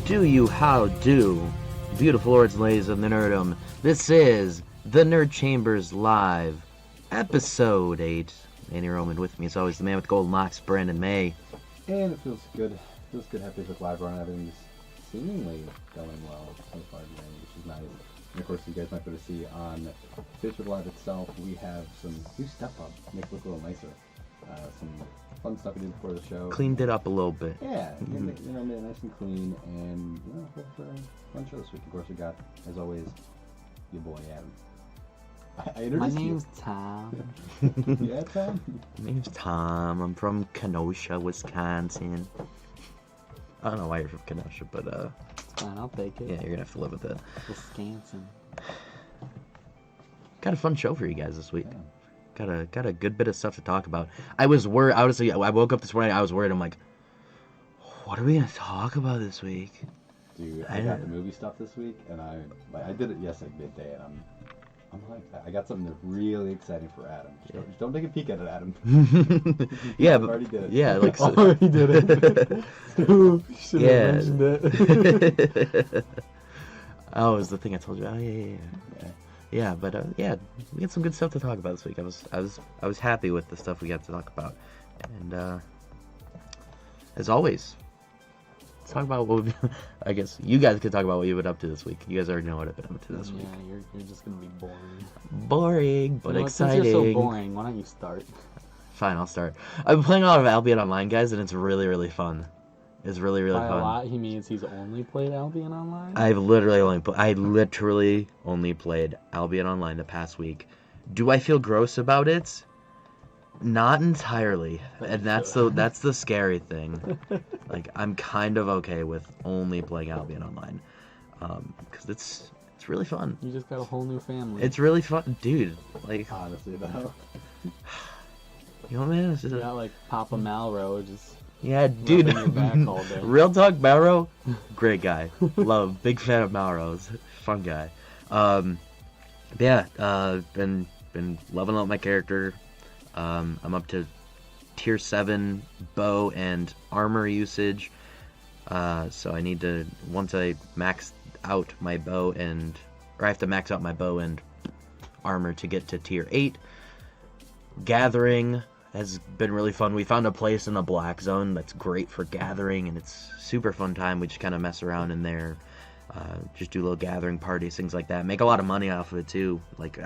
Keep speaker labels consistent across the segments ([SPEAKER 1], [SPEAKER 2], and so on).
[SPEAKER 1] Do you how do? Beautiful lords and ladies of the nerdom. This is the Nerd Chambers Live, episode 8. Manny Roman with me, as always, the man with golden locks, Brandon May.
[SPEAKER 2] And it feels good. Feels good to have Facebook Live run. Everything's seemingly going well so far today, which is nice. And of course, you guys might be able to see on Facebook Live itself, we have some new stuff up, make it look a little nicer. Some fun stuff we did before the show.
[SPEAKER 1] Cleaned it up a little bit.
[SPEAKER 2] Yeah, made it nice and clean, and hope for a fun show this week. Of course, we got, as always, your boy Adam. I introduced
[SPEAKER 3] My name's
[SPEAKER 2] you.
[SPEAKER 3] Tom.
[SPEAKER 2] Yeah, Tom?
[SPEAKER 1] My name's Tom. I'm from Kenosha, Wisconsin. I don't know why you're from Kenosha, but
[SPEAKER 3] It's fine, I'll take it.
[SPEAKER 1] yeah, you're gonna have to live with it.
[SPEAKER 3] Wisconsin.
[SPEAKER 1] Got a fun show for you guys this week.
[SPEAKER 2] Yeah.
[SPEAKER 1] Got a good bit of stuff to talk about. I was worried. Honestly, I woke up this morning. I was worried. I'm like, what are we gonna talk about this week?
[SPEAKER 2] Dude, I got the movie stuff this week, and I did it yesterday midday, and I'm like, I got something really exciting for Adam. Just don't take a peek at it, Adam.
[SPEAKER 1] Yeah,
[SPEAKER 2] I
[SPEAKER 1] but
[SPEAKER 2] already did it.
[SPEAKER 1] yeah, like so,
[SPEAKER 3] Already did it. Should
[SPEAKER 1] Yeah.
[SPEAKER 3] have mentioned it.
[SPEAKER 1] Oh, it was the thing I told you. Oh yeah. Yeah, but yeah, we had some good stuff to talk about this week. I was happy with the stuff we got to talk about, and as always, let's talk about what I guess you guys could talk about what you've been up to this week. You guys already know what I've been up to this week.
[SPEAKER 3] Yeah, you're just gonna be boring.
[SPEAKER 1] Boring, but
[SPEAKER 3] You know what,
[SPEAKER 1] exciting.
[SPEAKER 3] Since you're so boring, why don't you start?
[SPEAKER 1] Fine, I'll start. I've been playing a lot of Albion Online, guys, and it's really, really fun. It's really, really
[SPEAKER 3] By
[SPEAKER 1] fun.
[SPEAKER 3] a lot, he means he's only played Albion Online?
[SPEAKER 1] I literally only played Albion Online the past week. Do I feel gross about it? Not entirely, and that's the scary thing. Like, I'm kind of okay with only playing Albion Online, because it's really fun.
[SPEAKER 3] You just got a whole new family.
[SPEAKER 1] It's really fun, dude. Like,
[SPEAKER 2] Honestly, though.
[SPEAKER 1] you know, man, it's
[SPEAKER 3] You
[SPEAKER 1] just
[SPEAKER 3] got like Papa Malro just
[SPEAKER 1] yeah, dude.
[SPEAKER 3] rubbing your back all day.
[SPEAKER 1] Real talk, Mauro, great guy. Love, big fan of Mauro's, fun guy. Been leveling up my character. I'm up to tier 7 bow and armor usage. So I need to, once I max out my bow I have to max out my bow and armor to get to tier 8. Gathering has been really fun. We found a place in the black zone that's great for gathering, and it's super fun time. We just kind of mess around in there, just do little gathering parties, things like that. Make a lot of money off of it too. Like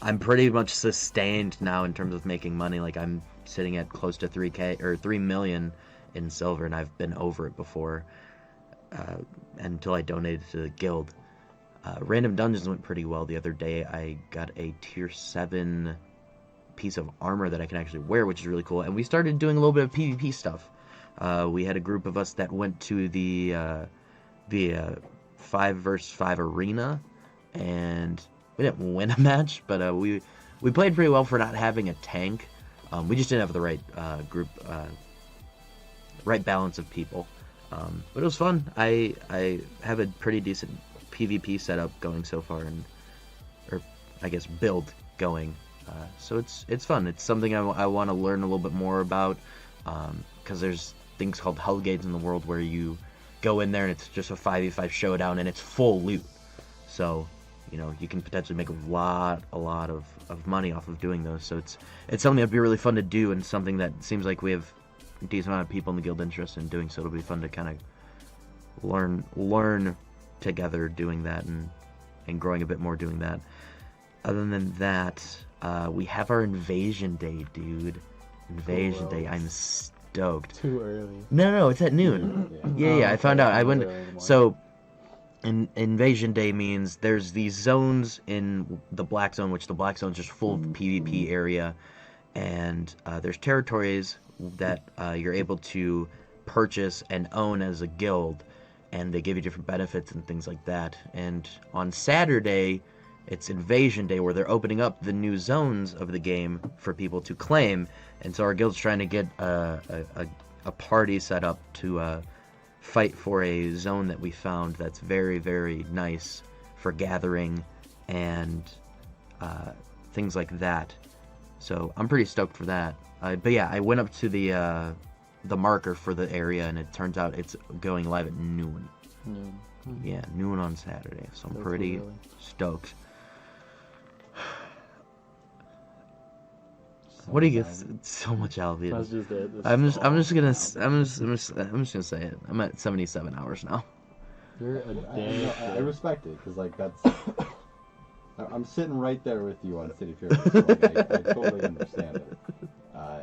[SPEAKER 1] I'm pretty much sustained now in terms of making money. Like I'm sitting at close to 3K or 3 million in silver, and I've been over it before until I donated to the guild. Random dungeons went pretty well the other day. I got a tier 7 piece of armor that I can actually wear, which is really cool. And we started doing a little bit of PvP stuff. We had a group of us that went to the 5 vs 5 arena, and we didn't win a match, but we played pretty well for not having a tank. We just didn't have the right right balance of people. But it was fun. I have a pretty decent PvP setup going so far, or I guess build going. So it's fun. It's something I want to learn a little bit more about, because there's things called Hellgates in the world where you go in there and it's just a 5v5 showdown and it's full loot. So, you can potentially make a lot of money off of doing those. So it's something that'd be really fun to do, and something that seems like we have a decent amount of people in the guild interested in doing. So it'll be fun to kind of learn together doing that and growing a bit more doing that. Other than that, we have our Invasion Day, dude. Invasion Day. I'm stoked.
[SPEAKER 3] Too early.
[SPEAKER 1] No, it's at noon. Yeah, I found out. I went. So, Invasion Day means there's these zones in the Black Zone, which the Black Zone is just full PvP area, and there's territories that you're able to purchase and own as a guild, and they give you different benefits and things like that. And on Saturday, it's Invasion Day, where they're opening up the new zones of the game for people to claim, and so our guild's trying to get a party set up to fight for a zone that we found that's very, very nice for gathering and things like that. So I'm pretty stoked for that. But yeah, I went up to the marker for the area, and it turns out it's going live at noon.
[SPEAKER 3] Noon.
[SPEAKER 1] Yeah, noon on Saturday. So I'm
[SPEAKER 3] That's
[SPEAKER 1] pretty
[SPEAKER 3] early.
[SPEAKER 1] stoked. What do you get? So much Albion.
[SPEAKER 3] That's just it.
[SPEAKER 1] I'm just gonna say it. I'm at 77 hours now.
[SPEAKER 3] You're
[SPEAKER 2] I
[SPEAKER 3] addicted.
[SPEAKER 2] respect it because like that's. I'm sitting right there with you on City Fury. So, like, I totally understand it.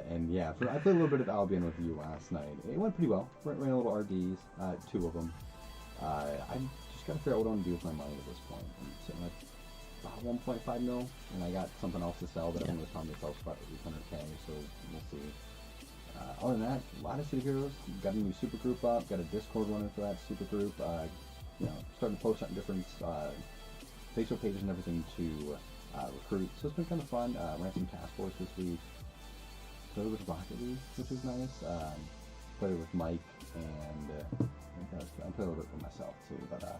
[SPEAKER 2] And yeah, I played a little bit of Albion with you last night. It went pretty well. Ran a little RDs, 2 of them. I just gotta figure out what I want to do with my money at this point. I'm sitting at about 1.5 mil, and I got something else to sell that I think was telling me sells for about 800K. So we'll see. Other than that, a lot of City Heroes. Got a new super group up. Got a Discord running for that super group. Starting to post on different Facebook pages and everything to recruit. So it's been kind of fun. Ran some task force this week. Played with Rocket League, which was nice. Played with Mike, and I played a little bit for myself too. But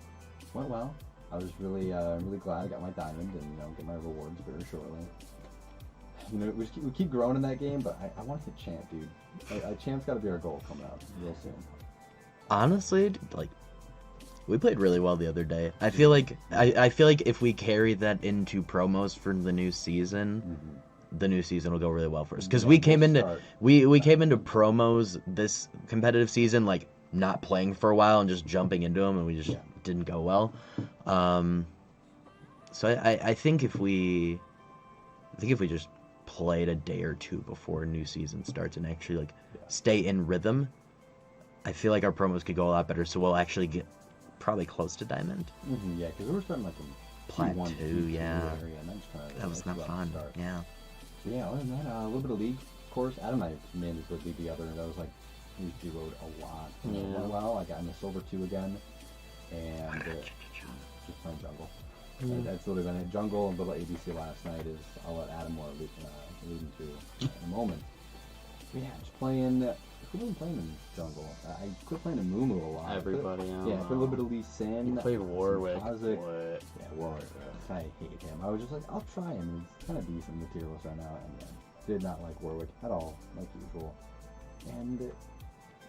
[SPEAKER 2] went well. I was really glad I got my diamond and get my rewards very shortly. We keep growing in that game, but I want to hit champ, dude. Champ's got to be our goal coming out real soon.
[SPEAKER 1] Honestly, like, we played really well the other day. I feel like if we carry that into promos for the new season, the new season will go really well for us. Because we came into promos this competitive season like not playing for a while and just jumping into them, and we just didn't go well. So I think if we just played a day or two before a new season starts and actually like stay in rhythm, I feel like our promos could go a lot better. So we'll actually get probably close to diamond.
[SPEAKER 2] Yeah, because we were starting like in
[SPEAKER 1] Plateau,
[SPEAKER 2] area, and
[SPEAKER 1] that was not fun. Yeah.
[SPEAKER 2] So yeah, other than that, a little bit of league. Of course, Adam and I managed to league together, and that was like we duoed a lot.
[SPEAKER 3] Yeah.
[SPEAKER 2] It went well. I got in the silver 2 again, and just playing jungle. That's literally been it. Jungle and little ABC last night is I'll let Adam more lead into in a moment. But yeah, just playing. Who been playing in jungle? I quit playing in Mumu a lot.
[SPEAKER 3] Everybody,
[SPEAKER 2] I played a little bit of Lee Sin.
[SPEAKER 3] You played Warwick.
[SPEAKER 2] Kazik.
[SPEAKER 3] What?
[SPEAKER 2] Yeah, Warwick. I hate him. I was just like, I'll try him. He's kind of decent in the tier list right now, and did not like Warwick at all, like usual. And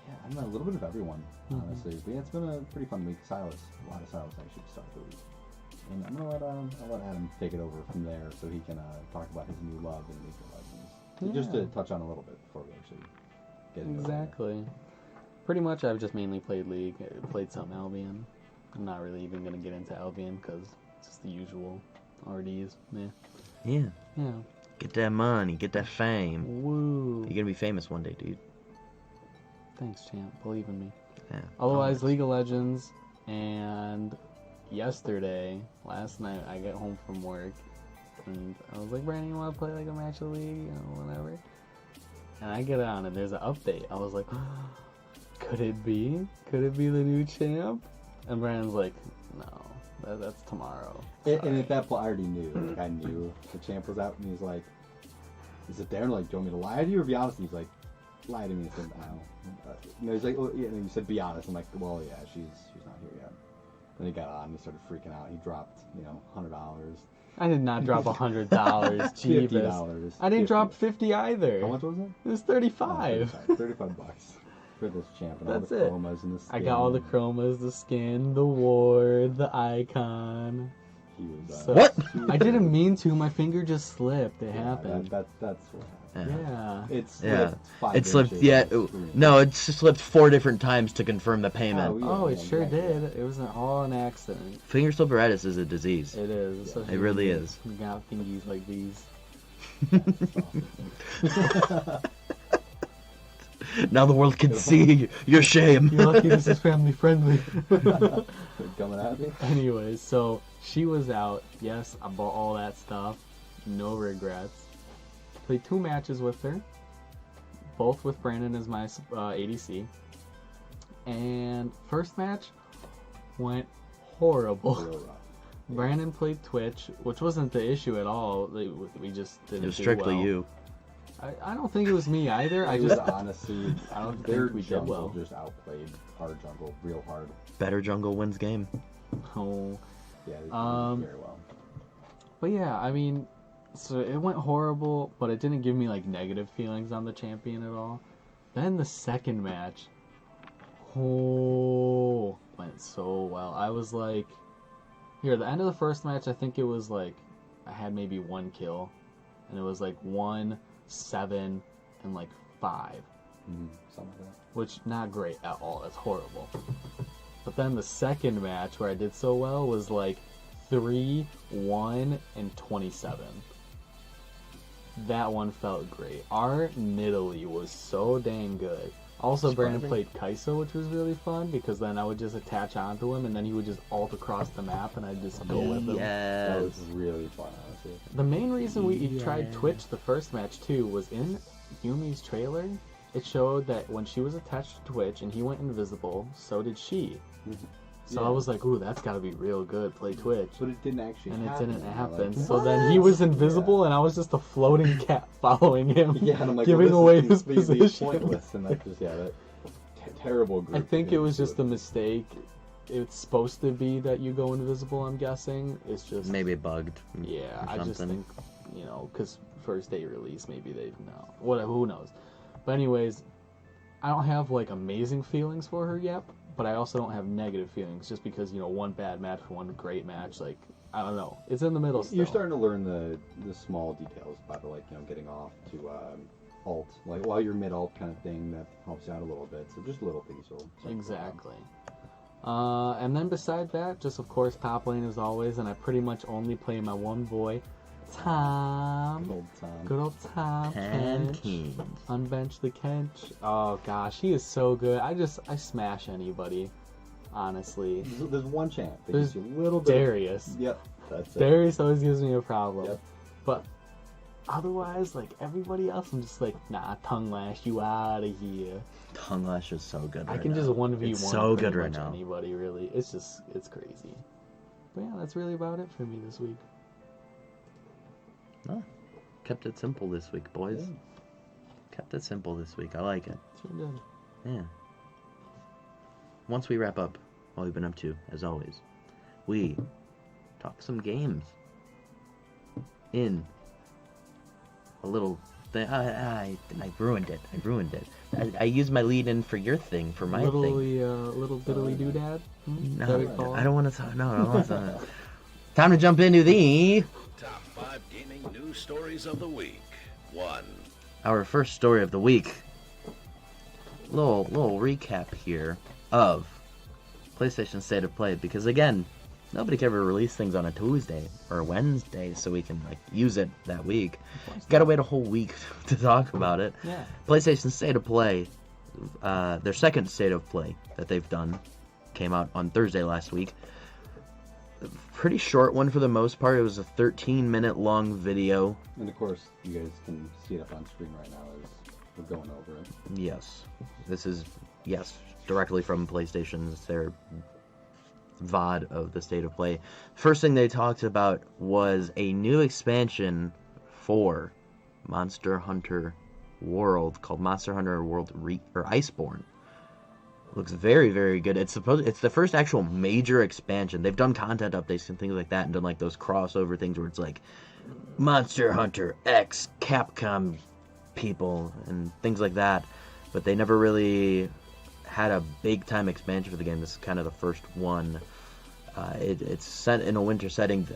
[SPEAKER 2] I don't know, a little bit of everyone, honestly. But yeah, it's been a pretty fun week. Silas, a lot of Silas actually to start the week. And I'm gonna let Adam take it over from there so he can talk about his new love in League of Legends. Just to touch on a little bit before we actually get into
[SPEAKER 3] Exactly. Pretty much, I've just mainly played League. I played some Albion. I'm not really even gonna get into Albion because it's just the usual RDs.
[SPEAKER 1] Yeah.
[SPEAKER 3] Yeah.
[SPEAKER 1] Get that money, get that fame.
[SPEAKER 3] Woo.
[SPEAKER 1] You're gonna be famous one day, dude.
[SPEAKER 3] Thanks, champ. Believe in me.
[SPEAKER 1] Yeah.
[SPEAKER 3] Otherwise, League of Legends, and last night, I got home from work, and I was like, Brandon, you want to play like a match of League, whatever? And I get on, and there's an update. I was like, could it be? Could it be the new champ? And Brandon's like, no, that's tomorrow.
[SPEAKER 2] And at that point, I already knew. Like, I knew the champ was out, and he's like, is it there? And like, do you want me to lie to you or be honest? And he's like, lie to me. And I said, no. And he's like, oh, yeah. And he said, be honest. I'm like, well, yeah, she's not here yet. Then he got on, and he started freaking out. He dropped, $100.
[SPEAKER 3] I did not drop $100. Jeebus.
[SPEAKER 2] $50.
[SPEAKER 3] I didn't drop 50 either.
[SPEAKER 2] How much was it?
[SPEAKER 3] It was 35.
[SPEAKER 2] $35 for this champ and
[SPEAKER 3] That's
[SPEAKER 2] all the
[SPEAKER 3] it.
[SPEAKER 2] chromas and the skin.
[SPEAKER 3] I got all the chromas, the skin, the ward, the icon.
[SPEAKER 2] He was,
[SPEAKER 3] So,
[SPEAKER 1] What?
[SPEAKER 3] I didn't mean to. My finger just slipped. It happened.
[SPEAKER 2] That's what happened.
[SPEAKER 3] Yeah.
[SPEAKER 2] It slipped 5
[SPEAKER 1] It slipped.
[SPEAKER 2] inches
[SPEAKER 1] Yeah.
[SPEAKER 2] on the screen.
[SPEAKER 1] No, it slipped 4 different times to confirm the payment.
[SPEAKER 3] Oh, it
[SPEAKER 2] yeah,
[SPEAKER 3] sure
[SPEAKER 2] exactly.
[SPEAKER 3] did. It was all an accident.
[SPEAKER 1] Finger slipperitis is a disease.
[SPEAKER 3] It is. especially
[SPEAKER 1] It really
[SPEAKER 3] when
[SPEAKER 1] is.
[SPEAKER 3] You got fingies like these.
[SPEAKER 1] Now the world can see your shame.
[SPEAKER 3] You're lucky this is family friendly.
[SPEAKER 2] Coming at me.
[SPEAKER 3] Anyways, so she was out. Yes, I bought all that stuff. No regrets. Played 2 matches with her. Both with Brandon as my ADC. And first match went horrible.
[SPEAKER 2] Real rough.
[SPEAKER 3] Brandon played Twitch, which wasn't the issue at all. We just didn't
[SPEAKER 1] It was
[SPEAKER 3] do
[SPEAKER 1] strictly
[SPEAKER 3] well.
[SPEAKER 1] you.
[SPEAKER 3] I don't think it was me either. I
[SPEAKER 2] It was
[SPEAKER 3] just
[SPEAKER 2] honestly,
[SPEAKER 3] I don't
[SPEAKER 2] their
[SPEAKER 3] think we did
[SPEAKER 2] jungle
[SPEAKER 3] well.
[SPEAKER 2] just outplayed our jungle real hard.
[SPEAKER 1] Better jungle wins game.
[SPEAKER 3] Oh.
[SPEAKER 2] Yeah, they did very well.
[SPEAKER 3] But yeah, I mean, so it went horrible, but it didn't give me like negative feelings on the champion at all. Then the second match, went so I was like, here, the end of the first match, I think it was like, I had maybe 1 kill, and it was like 1, 7, and like 5.
[SPEAKER 2] Something like that.
[SPEAKER 3] Which, not great at all. That's horrible. But then the second match where I did so well was like 3, 1, and 27. That one felt great. Our Nidalee was so dang good. Also, Brandon played Kai'Sa, which was really fun, because then I would just attach onto him, and then he would just ult across the map, and I'd just go with him.
[SPEAKER 2] That was really fun, honestly.
[SPEAKER 3] The main reason we tried Twitch the first match, too, was in Yumi's trailer. It showed that when she was attached to Twitch and he went invisible, so did she. So I was like, ooh, that's gotta be real good, play Twitch.
[SPEAKER 2] But it didn't actually happen.
[SPEAKER 3] And it didn't happen.
[SPEAKER 2] Like,
[SPEAKER 3] so then he was invisible and I was just a floating cat following him,
[SPEAKER 2] and I'm like,
[SPEAKER 3] giving
[SPEAKER 2] well,
[SPEAKER 3] away
[SPEAKER 2] this
[SPEAKER 3] his
[SPEAKER 2] is completely
[SPEAKER 3] position.
[SPEAKER 2] pointless, and that's just, that terrible group.
[SPEAKER 3] I think it was just a mistake. It's supposed to be that you go invisible, I'm guessing. It's just...
[SPEAKER 1] Maybe bugged.
[SPEAKER 3] Yeah,
[SPEAKER 1] or
[SPEAKER 3] I just
[SPEAKER 1] something.
[SPEAKER 3] think, because first day release, maybe they know. Whatever, who knows. But anyways, I don't have, like, amazing feelings for her yet, but I also don't have negative feelings just because, one bad match for one great match, like, I don't know. It's in the middle still.
[SPEAKER 2] You're starting to learn the small details about, like, getting off to ult, like, while you're mid-ult kind of thing, that helps you out a little bit. So just little things will...
[SPEAKER 3] Exactly. And then beside that, just, of course, top lane as always, and I pretty much only play my one boy, Tom.
[SPEAKER 2] Good old Tom.
[SPEAKER 3] Good old Tom.
[SPEAKER 1] Kench.
[SPEAKER 3] Unbench the Kench. Oh gosh, he is so good. I smash anybody, honestly.
[SPEAKER 2] There's one champ. That
[SPEAKER 3] There's
[SPEAKER 2] gives you a little bit.
[SPEAKER 3] Darius.
[SPEAKER 2] Yep, that's it.
[SPEAKER 3] Darius always gives me a problem.
[SPEAKER 2] Yep.
[SPEAKER 3] But otherwise, like everybody else, I'm just like, nah, tongue lash you out of here.
[SPEAKER 1] Tongue Lash is so good.
[SPEAKER 3] I
[SPEAKER 1] right
[SPEAKER 3] can
[SPEAKER 1] now.
[SPEAKER 3] just 1v1
[SPEAKER 1] It's so
[SPEAKER 3] pretty
[SPEAKER 1] good right
[SPEAKER 3] much
[SPEAKER 1] now.
[SPEAKER 3] anybody, really. It's crazy. But yeah, that's really about it for me this week.
[SPEAKER 1] Oh, kept it simple this week, boys.
[SPEAKER 2] Yeah.
[SPEAKER 1] Kept it simple this week. I like it.
[SPEAKER 3] Sure did.
[SPEAKER 1] Yeah. Once we wrap up what we've been up to, as always, we talk some games in a little thing. I ruined it. I used my lead in for your thing, for my thing.
[SPEAKER 3] Little diddly doodad.
[SPEAKER 1] No,
[SPEAKER 3] That we call
[SPEAKER 1] I
[SPEAKER 3] it?
[SPEAKER 1] don't want to talk. No, I don't want to talk. Time to jump into the
[SPEAKER 4] Top 5 gaming news stories of the week. 1.
[SPEAKER 1] our first story of the week. Little recap here of PlayStation State of Play, because again, nobody can ever release things on a Tuesday or a Wednesday, so we can use it that week. Gotta wait a whole week to talk about it.
[SPEAKER 3] Yeah.
[SPEAKER 1] PlayStation State of Play, their second State of Play that they've done, came out on Thursday last week. Pretty short one for the most part. It was a 13-minute long video.
[SPEAKER 2] And of course, you guys can see it up on screen right now as we're going over it.
[SPEAKER 1] Yes. This is, directly from PlayStation's, their VOD of the State of Play. First thing they talked about was a new expansion for Monster Hunter World called Monster Hunter World Iceborne. Looks very, very good. It's the first actual major expansion. They've done content updates and things like that, and done like those crossover things where it's like Monster Hunter X Capcom people and things like that. But they never really had a big time expansion for the game. This is kind of the first one. It's set in a winter setting.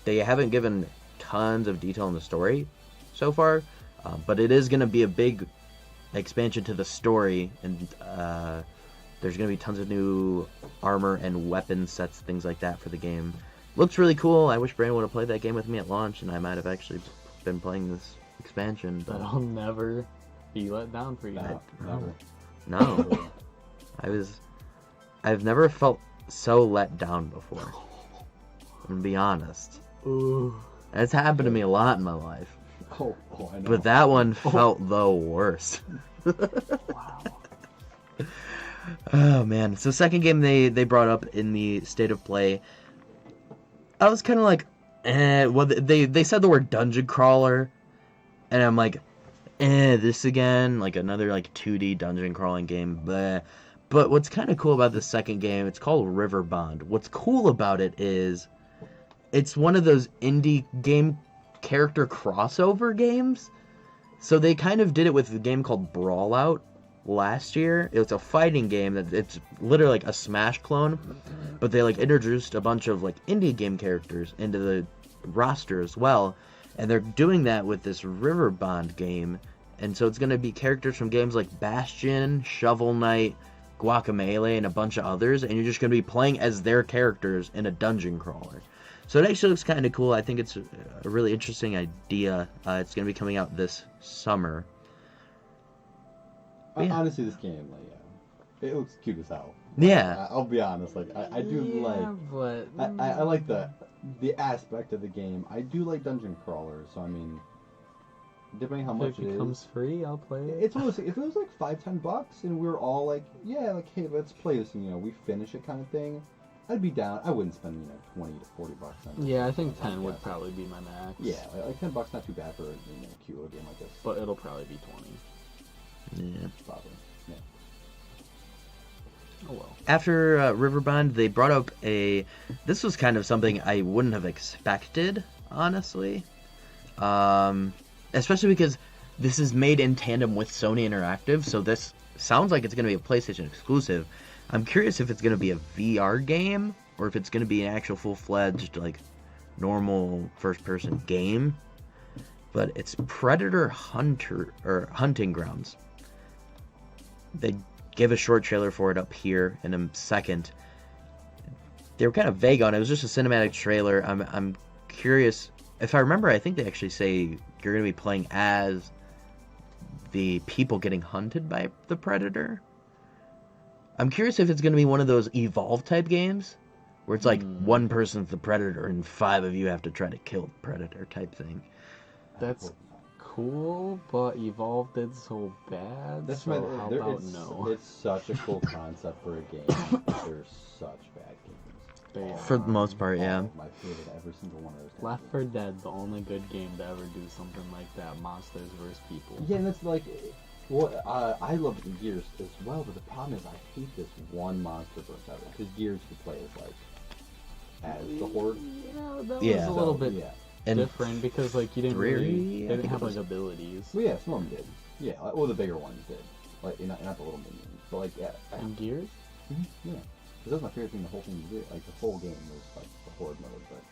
[SPEAKER 1] They haven't given tons of detail in the story so far, but it is going to be a big expansion to the story, and there's going to be tons of new armor and weapon sets, things like that for the game. Looks really cool. I wish Brandon would have played that game with me at launch, and I might have actually been playing this expansion. But
[SPEAKER 3] I'll never be let down for you.
[SPEAKER 2] Never.
[SPEAKER 1] no, I've never felt so let down before. I'm gonna be honest.
[SPEAKER 3] Ooh.
[SPEAKER 1] That's happened to me a lot in my life,
[SPEAKER 2] Oh, I know.
[SPEAKER 1] but that one felt the worst.
[SPEAKER 3] Wow.
[SPEAKER 1] Oh man! So second game they brought up in the State of Play, I was kind of like, well they said the word dungeon crawler, and I'm like, this again, like another like 2D dungeon crawling game, bleh. But what's kind of cool about this second game, it's called River Bond. What's cool about it is, it's one of those indie game character crossover games. So they kind of did it with a game called Brawlout last year. It was a fighting game that it's literally like a Smash clone, but they like introduced a bunch of like indie game characters into the roster as well, and they're doing that with this River Bond game, and so it's going to be characters from games like Bastion, Shovel Knight, Guacamelee, and a bunch of others, and you're just going to be playing as their characters in a dungeon crawler. So it actually looks kind of cool. I think it's a really interesting idea. It's going to be coming out this summer. Yeah.
[SPEAKER 2] Honestly, this game, like, it looks cute as hell.
[SPEAKER 1] Yeah.
[SPEAKER 2] I'll be honest. Like, I do
[SPEAKER 3] but
[SPEAKER 2] I like the aspect of the game. I do like dungeon crawlers. So I mean, depending how much
[SPEAKER 3] if it becomes free, I'll play it.
[SPEAKER 2] It's almost if it was like $5-10 and we were all like, yeah, like hey, let's play this, and you know, we finish it kind of thing. I'd be down. I wouldn't spend $20 to $40 on it.
[SPEAKER 3] Yeah, I think 10 would probably be my max.
[SPEAKER 2] Yeah, like $10 not too bad for a cute little game like this.
[SPEAKER 3] But it'll probably be 20.
[SPEAKER 1] Yeah.
[SPEAKER 2] Probably. Yeah.
[SPEAKER 3] Oh well.
[SPEAKER 1] After Riverbond, they brought up this was kind of something I wouldn't have expected, honestly. Especially because this is made in tandem with Sony Interactive, so this sounds like it's going to be a PlayStation exclusive. I'm curious if it's going to be a VR game, or if it's going to be an actual full-fledged, like, normal first-person game. But it's Predator Hunting Grounds. They give a short trailer for it up here in a second. They were kind of vague on it. It was just a cinematic trailer. I'm curious. If I remember, I think they actually say you're going to be playing as the people getting hunted by the Predator. I'm curious if it's going to be one of those Evolve type games where it's like one person's the Predator and 5 of you have to try to kill the Predator type thing.
[SPEAKER 3] That's cool, but Evolve did so bad.
[SPEAKER 2] That's
[SPEAKER 3] so how about no?
[SPEAKER 2] It's such a cool concept for a game. There's such bad games.
[SPEAKER 1] For the most part, yeah.
[SPEAKER 2] My favorite, every single one of those.
[SPEAKER 3] Left 4 Dead, the only good game to ever do something like that. Monsters vs. people.
[SPEAKER 2] Yeah, and that's like, well, I love Gears as well, but the problem is I hate this one monster verse ever, because Gears you play as the Horde.
[SPEAKER 3] Yeah, that
[SPEAKER 1] Yeah.
[SPEAKER 3] was a little bit
[SPEAKER 1] And
[SPEAKER 3] different because like you didn't
[SPEAKER 1] three,
[SPEAKER 3] really,
[SPEAKER 1] I
[SPEAKER 3] they
[SPEAKER 1] think
[SPEAKER 3] didn't have
[SPEAKER 1] it was.
[SPEAKER 3] like abilities.
[SPEAKER 2] Well, yeah, some of them did. Yeah, well, the bigger ones did. Like, not the little minions, but like, yeah.
[SPEAKER 3] In Gears?
[SPEAKER 2] Yeah. Because that's my favorite thing, the whole thing you did. Like, the whole game was like the Horde mode, but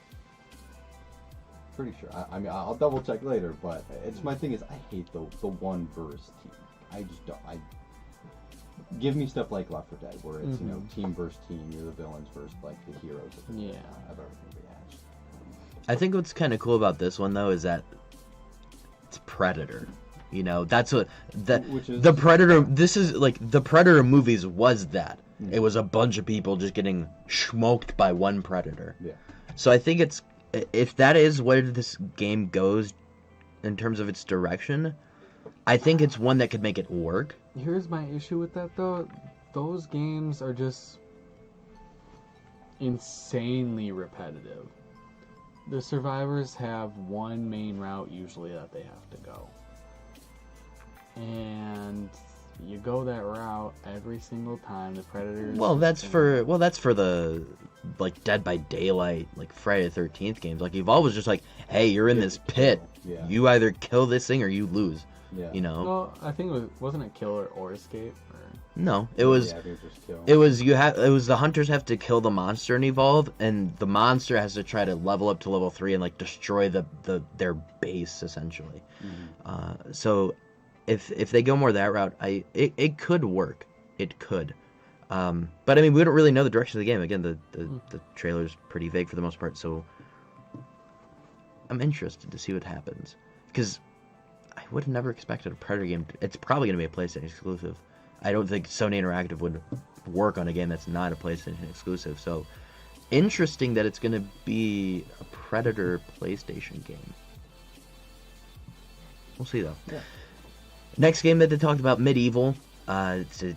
[SPEAKER 2] pretty sure. I mean, I'll double check later, but it's my thing is I hate the one verse team. I just don't. Give me stuff like Left 4 Dead, where it's you know team versus team, you're the villains versus like the heroes of everything we had.
[SPEAKER 1] I think what's kind of cool about this one though is that it's Predator. You know, that's what the Predator. This is like the Predator movies was that. It was a bunch of people just getting smoked by one Predator.
[SPEAKER 2] Yeah.
[SPEAKER 1] So I think if that is where this game goes in terms of its direction, I think it's one that could make it work.
[SPEAKER 3] Here's my issue with that though. Those games are just insanely repetitive. The survivors have one main route usually that they have to go. And you go that route every single time. The Predators.
[SPEAKER 1] Well, that's for the like Dead by Daylight, like Friday the 13th games. Like Evolve was just like, hey, you're in this pit.
[SPEAKER 2] Yeah.
[SPEAKER 1] You either kill this thing or you lose.
[SPEAKER 2] Yeah.
[SPEAKER 1] You know.
[SPEAKER 3] Well, I think wasn't it kill or escape? Or...
[SPEAKER 1] No, it was.
[SPEAKER 2] Yeah, I think it was just kill.
[SPEAKER 1] It was the hunters have to kill the monster in Evolve, and the monster has to try to level up to level 3 and like destroy their base essentially. So if they go more that route, it could work. It could. But I mean, we don't really know the direction of the game. Again, the trailer's pretty vague for the most part, so I'm interested to see what happens. Because I would have never expected a Predator game. It's probably going to be a PlayStation exclusive. I don't think Sony Interactive would work on a game that's not a PlayStation exclusive. So interesting that it's going to be a Predator PlayStation game. We'll see though.
[SPEAKER 2] Yeah.
[SPEAKER 1] Next game that they talked about, Medieval. It's a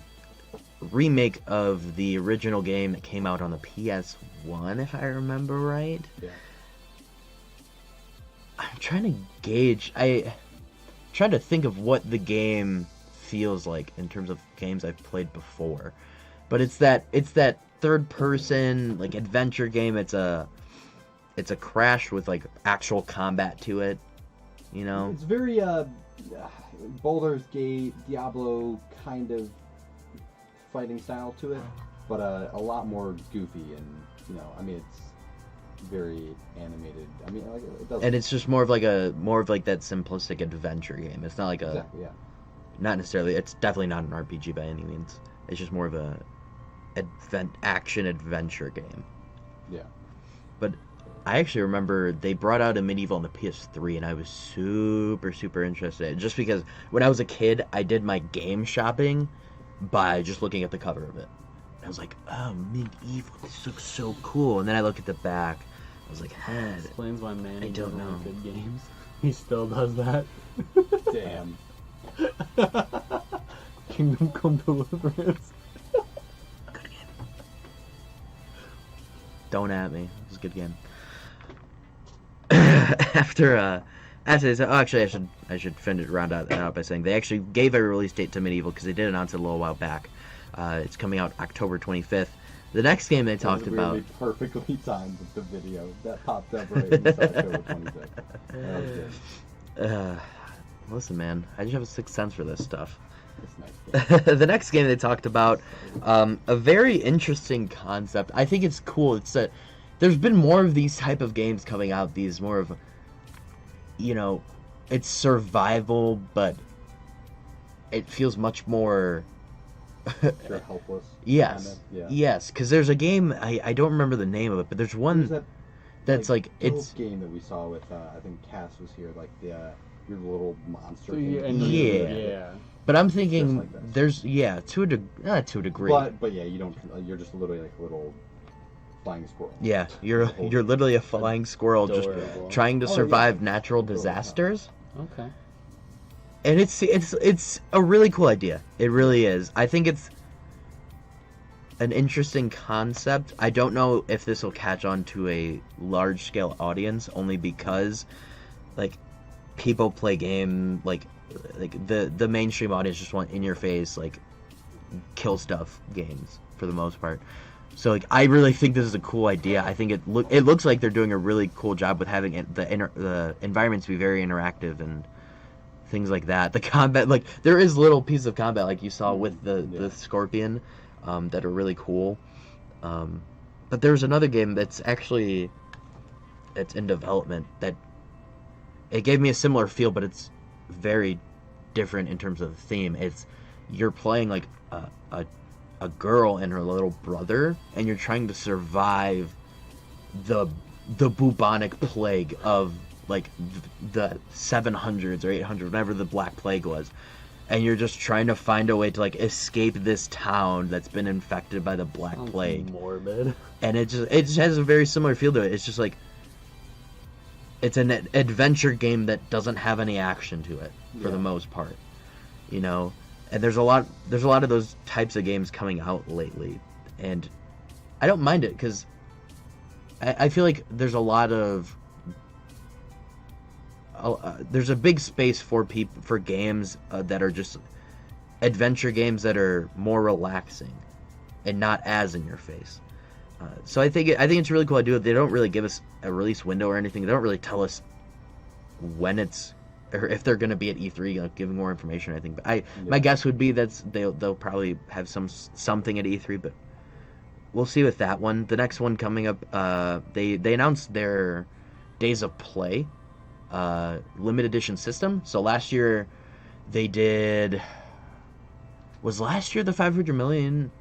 [SPEAKER 1] remake of the original game that came out on the PS1, if I remember right.
[SPEAKER 2] Yeah.
[SPEAKER 1] I'm trying to gauge. Trying to think of what the game feels like in terms of games I've played before, but it's that third person like adventure game. It's a Crash with like actual combat to it. You know.
[SPEAKER 2] It's very Baldur's Gate, Diablo kind of fighting style to it. but a lot more goofy and I mean it's very animated. I mean like it does.
[SPEAKER 1] And it's just more of like that simplistic adventure game. It's not like
[SPEAKER 2] exactly, yeah.
[SPEAKER 1] not necessarily. It's definitely not an RPG by any means. It's just more of a action adventure game.
[SPEAKER 2] Yeah.
[SPEAKER 1] But I actually remember they brought out a Medieval on the PS3, and I was super interested. Just because when I was a kid, I did my game shopping by just looking at the cover of it. I was like, oh, Medieval, this looks so cool. And then I look at the back. I was like,
[SPEAKER 3] That explains why Manny
[SPEAKER 1] I don't
[SPEAKER 3] doesn't
[SPEAKER 1] know.
[SPEAKER 3] like good games. He still does that.
[SPEAKER 2] Damn.
[SPEAKER 3] Kingdom Come Deliverance.
[SPEAKER 1] Good game. Don't at me. It was a good game. After they said, actually, I should round out by saying they actually gave a release date to Medieval because they did announce it a little while back. It's coming out October 25th. The next game they talked about.
[SPEAKER 2] Perfectly timed with the video that popped up right inside October 26th. That was good.
[SPEAKER 1] Listen, man, I just have a sixth sense for this stuff.
[SPEAKER 2] It's nice game.
[SPEAKER 1] The next game they talked about, a very interesting concept. I think it's cool. It's that there's been more of these type of games coming out. These more of, it's survival, but it feels much more.
[SPEAKER 2] You're helpless.
[SPEAKER 1] Yes.
[SPEAKER 2] Kind of, yeah.
[SPEAKER 1] Yes, because there's a game I don't remember the name of it, but there's one that's like it's
[SPEAKER 2] game that we saw with I think Cass was here, like the your little monster.
[SPEAKER 1] Yeah. But I'm thinking
[SPEAKER 2] Just like this.
[SPEAKER 1] there's to a degree.
[SPEAKER 2] But yeah, you don't. You're just literally like a little flying squirrel.
[SPEAKER 1] Yeah, you're literally a flying squirrel just
[SPEAKER 3] Adorable.
[SPEAKER 1] trying to
[SPEAKER 2] Oh, yeah.
[SPEAKER 1] survive natural
[SPEAKER 2] Totally.
[SPEAKER 1] disasters.
[SPEAKER 3] Okay.
[SPEAKER 1] And it's a really cool idea. It really is. I think it's an interesting concept. I don't know if this will catch on to a large scale audience, only because like people play game like the mainstream audience just want in your face like kill stuff games for the most part. So like I really think this is a cool idea. I think it looks like they're doing a really cool job with having the environments be very interactive and things like that. The combat, like there is little pieces of combat like you saw with the scorpion that are really cool. But there's another game that's in development that it gave me a similar feel, but it's very different in terms of the theme. You're playing like a girl and her little brother, and you're trying to survive the bubonic plague of like the 700s or 800s, whatever the Black Plague was, and you're just trying to find a way to like escape this town that's been infected by the Black Plague.
[SPEAKER 3] Morbid.
[SPEAKER 1] And it just has a very similar feel to it. It's just like it's an adventure game that doesn't have any action to it for the most part, and there's a lot of those types of games coming out lately, and I don't mind it because I feel like there's a lot of there's a big space for games that are just adventure games that are more relaxing and not as in your face. So I think it's a really cool idea. They don't really give us a release window or anything. They don't really tell us when it's or if they're going to be at E3, like giving more information. I think, but my guess would be that they'll probably have something at E3, but we'll see with that one. The next one coming up, they announced their Days of Play limited edition system. So last year they did. Was last year the 500 million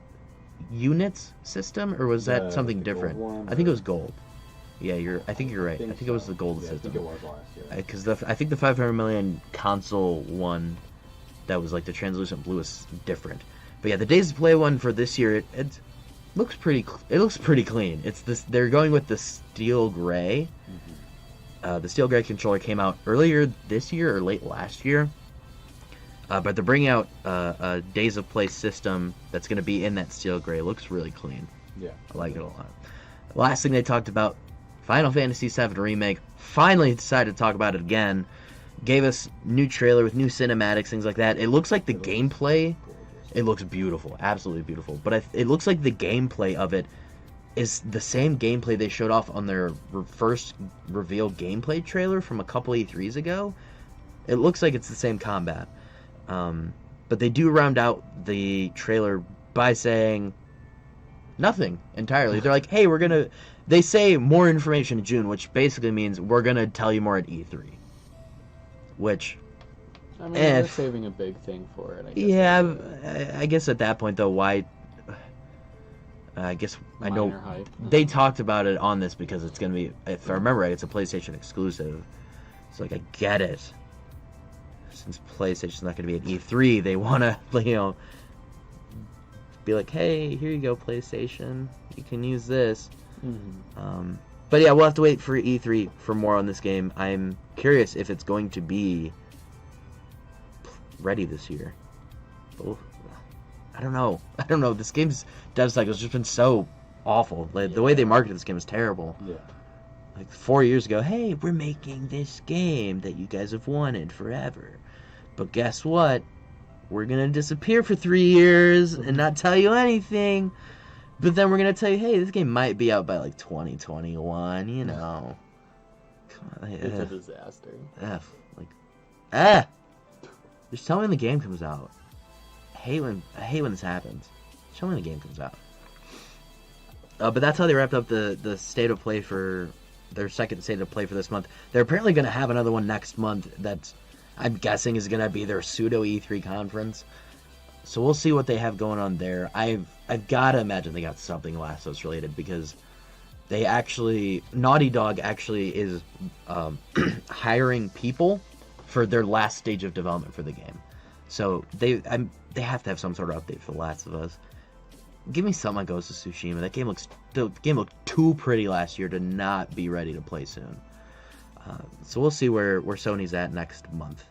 [SPEAKER 1] units system, or was that something different?
[SPEAKER 2] One,
[SPEAKER 1] I think it was gold. Yeah, I think you're right. I think it was
[SPEAKER 2] so.
[SPEAKER 1] the gold
[SPEAKER 2] Yeah,
[SPEAKER 1] system.
[SPEAKER 2] I think it was last year.
[SPEAKER 1] Because I think the 500 million console one, that was like the translucent blue, is different. But yeah, the Days of Play one for this year, it looks pretty. It looks pretty clean. It's this. They're going with the steel gray. The steel gray controller came out earlier this year or late last year. But they're bringing out a Days of Play system that's going to be in that steel gray. It looks really clean.
[SPEAKER 2] Yeah,
[SPEAKER 1] I like it a lot. The last thing they talked about, Final Fantasy VII Remake. Finally decided to talk about it again. Gave us new trailer with new cinematics, things like that. It looks like the gameplay. It looks beautiful, absolutely beautiful. But it looks like the gameplay of it is the same gameplay they showed off on their first reveal gameplay trailer from a couple E3s ago. It looks like it's the same combat. But they do round out the trailer by saying Nothing entirely. They're like, hey, they say more information in June, which basically means we're gonna tell you more at E3. Which,
[SPEAKER 3] I mean, they're saving a big thing for it. I guess
[SPEAKER 1] yeah, I guess at that point though, why? I guess I know
[SPEAKER 3] hype.
[SPEAKER 1] they talked about it on this because it's gonna be, if I remember right, it's a PlayStation exclusive. So like I get it. Since PlayStation's not gonna be at E3, they wanna be like, hey, here you go, PlayStation. You can use this.
[SPEAKER 3] Mm-hmm.
[SPEAKER 1] But yeah, we'll have to wait for E3 for more on this game. I'm curious if it's going to be ready this year. Oh, I don't know. This game's dev cycle has just been so awful. Like, the way they marketed this game is terrible.
[SPEAKER 2] Yeah.
[SPEAKER 1] Like 4 years ago, hey, we're making this game that you guys have wanted forever. But guess what? We're going to disappear for 3 years and not tell you anything. But then we're going to tell you, hey, this game might be out by like 2021, you know.
[SPEAKER 3] It's a disaster.
[SPEAKER 1] Just tell me when the game comes out. I hate when this happens. Show me when the game comes out. But that's how they wrapped up the state of play for their second state of play for this month. They're apparently going to have another one next month that's, I'm guessing, is going to be their pseudo E3 conference. So we'll see what they have going on there. I've got to imagine they got something Last of Us related because Naughty Dog actually is hiring people for their last stage of development for the game. So they have to have some sort of update for The Last of Us. Give me something on Ghost of Tsushima. The game looked too pretty last year to not be ready to play soon. So we'll see where Sony's at next month.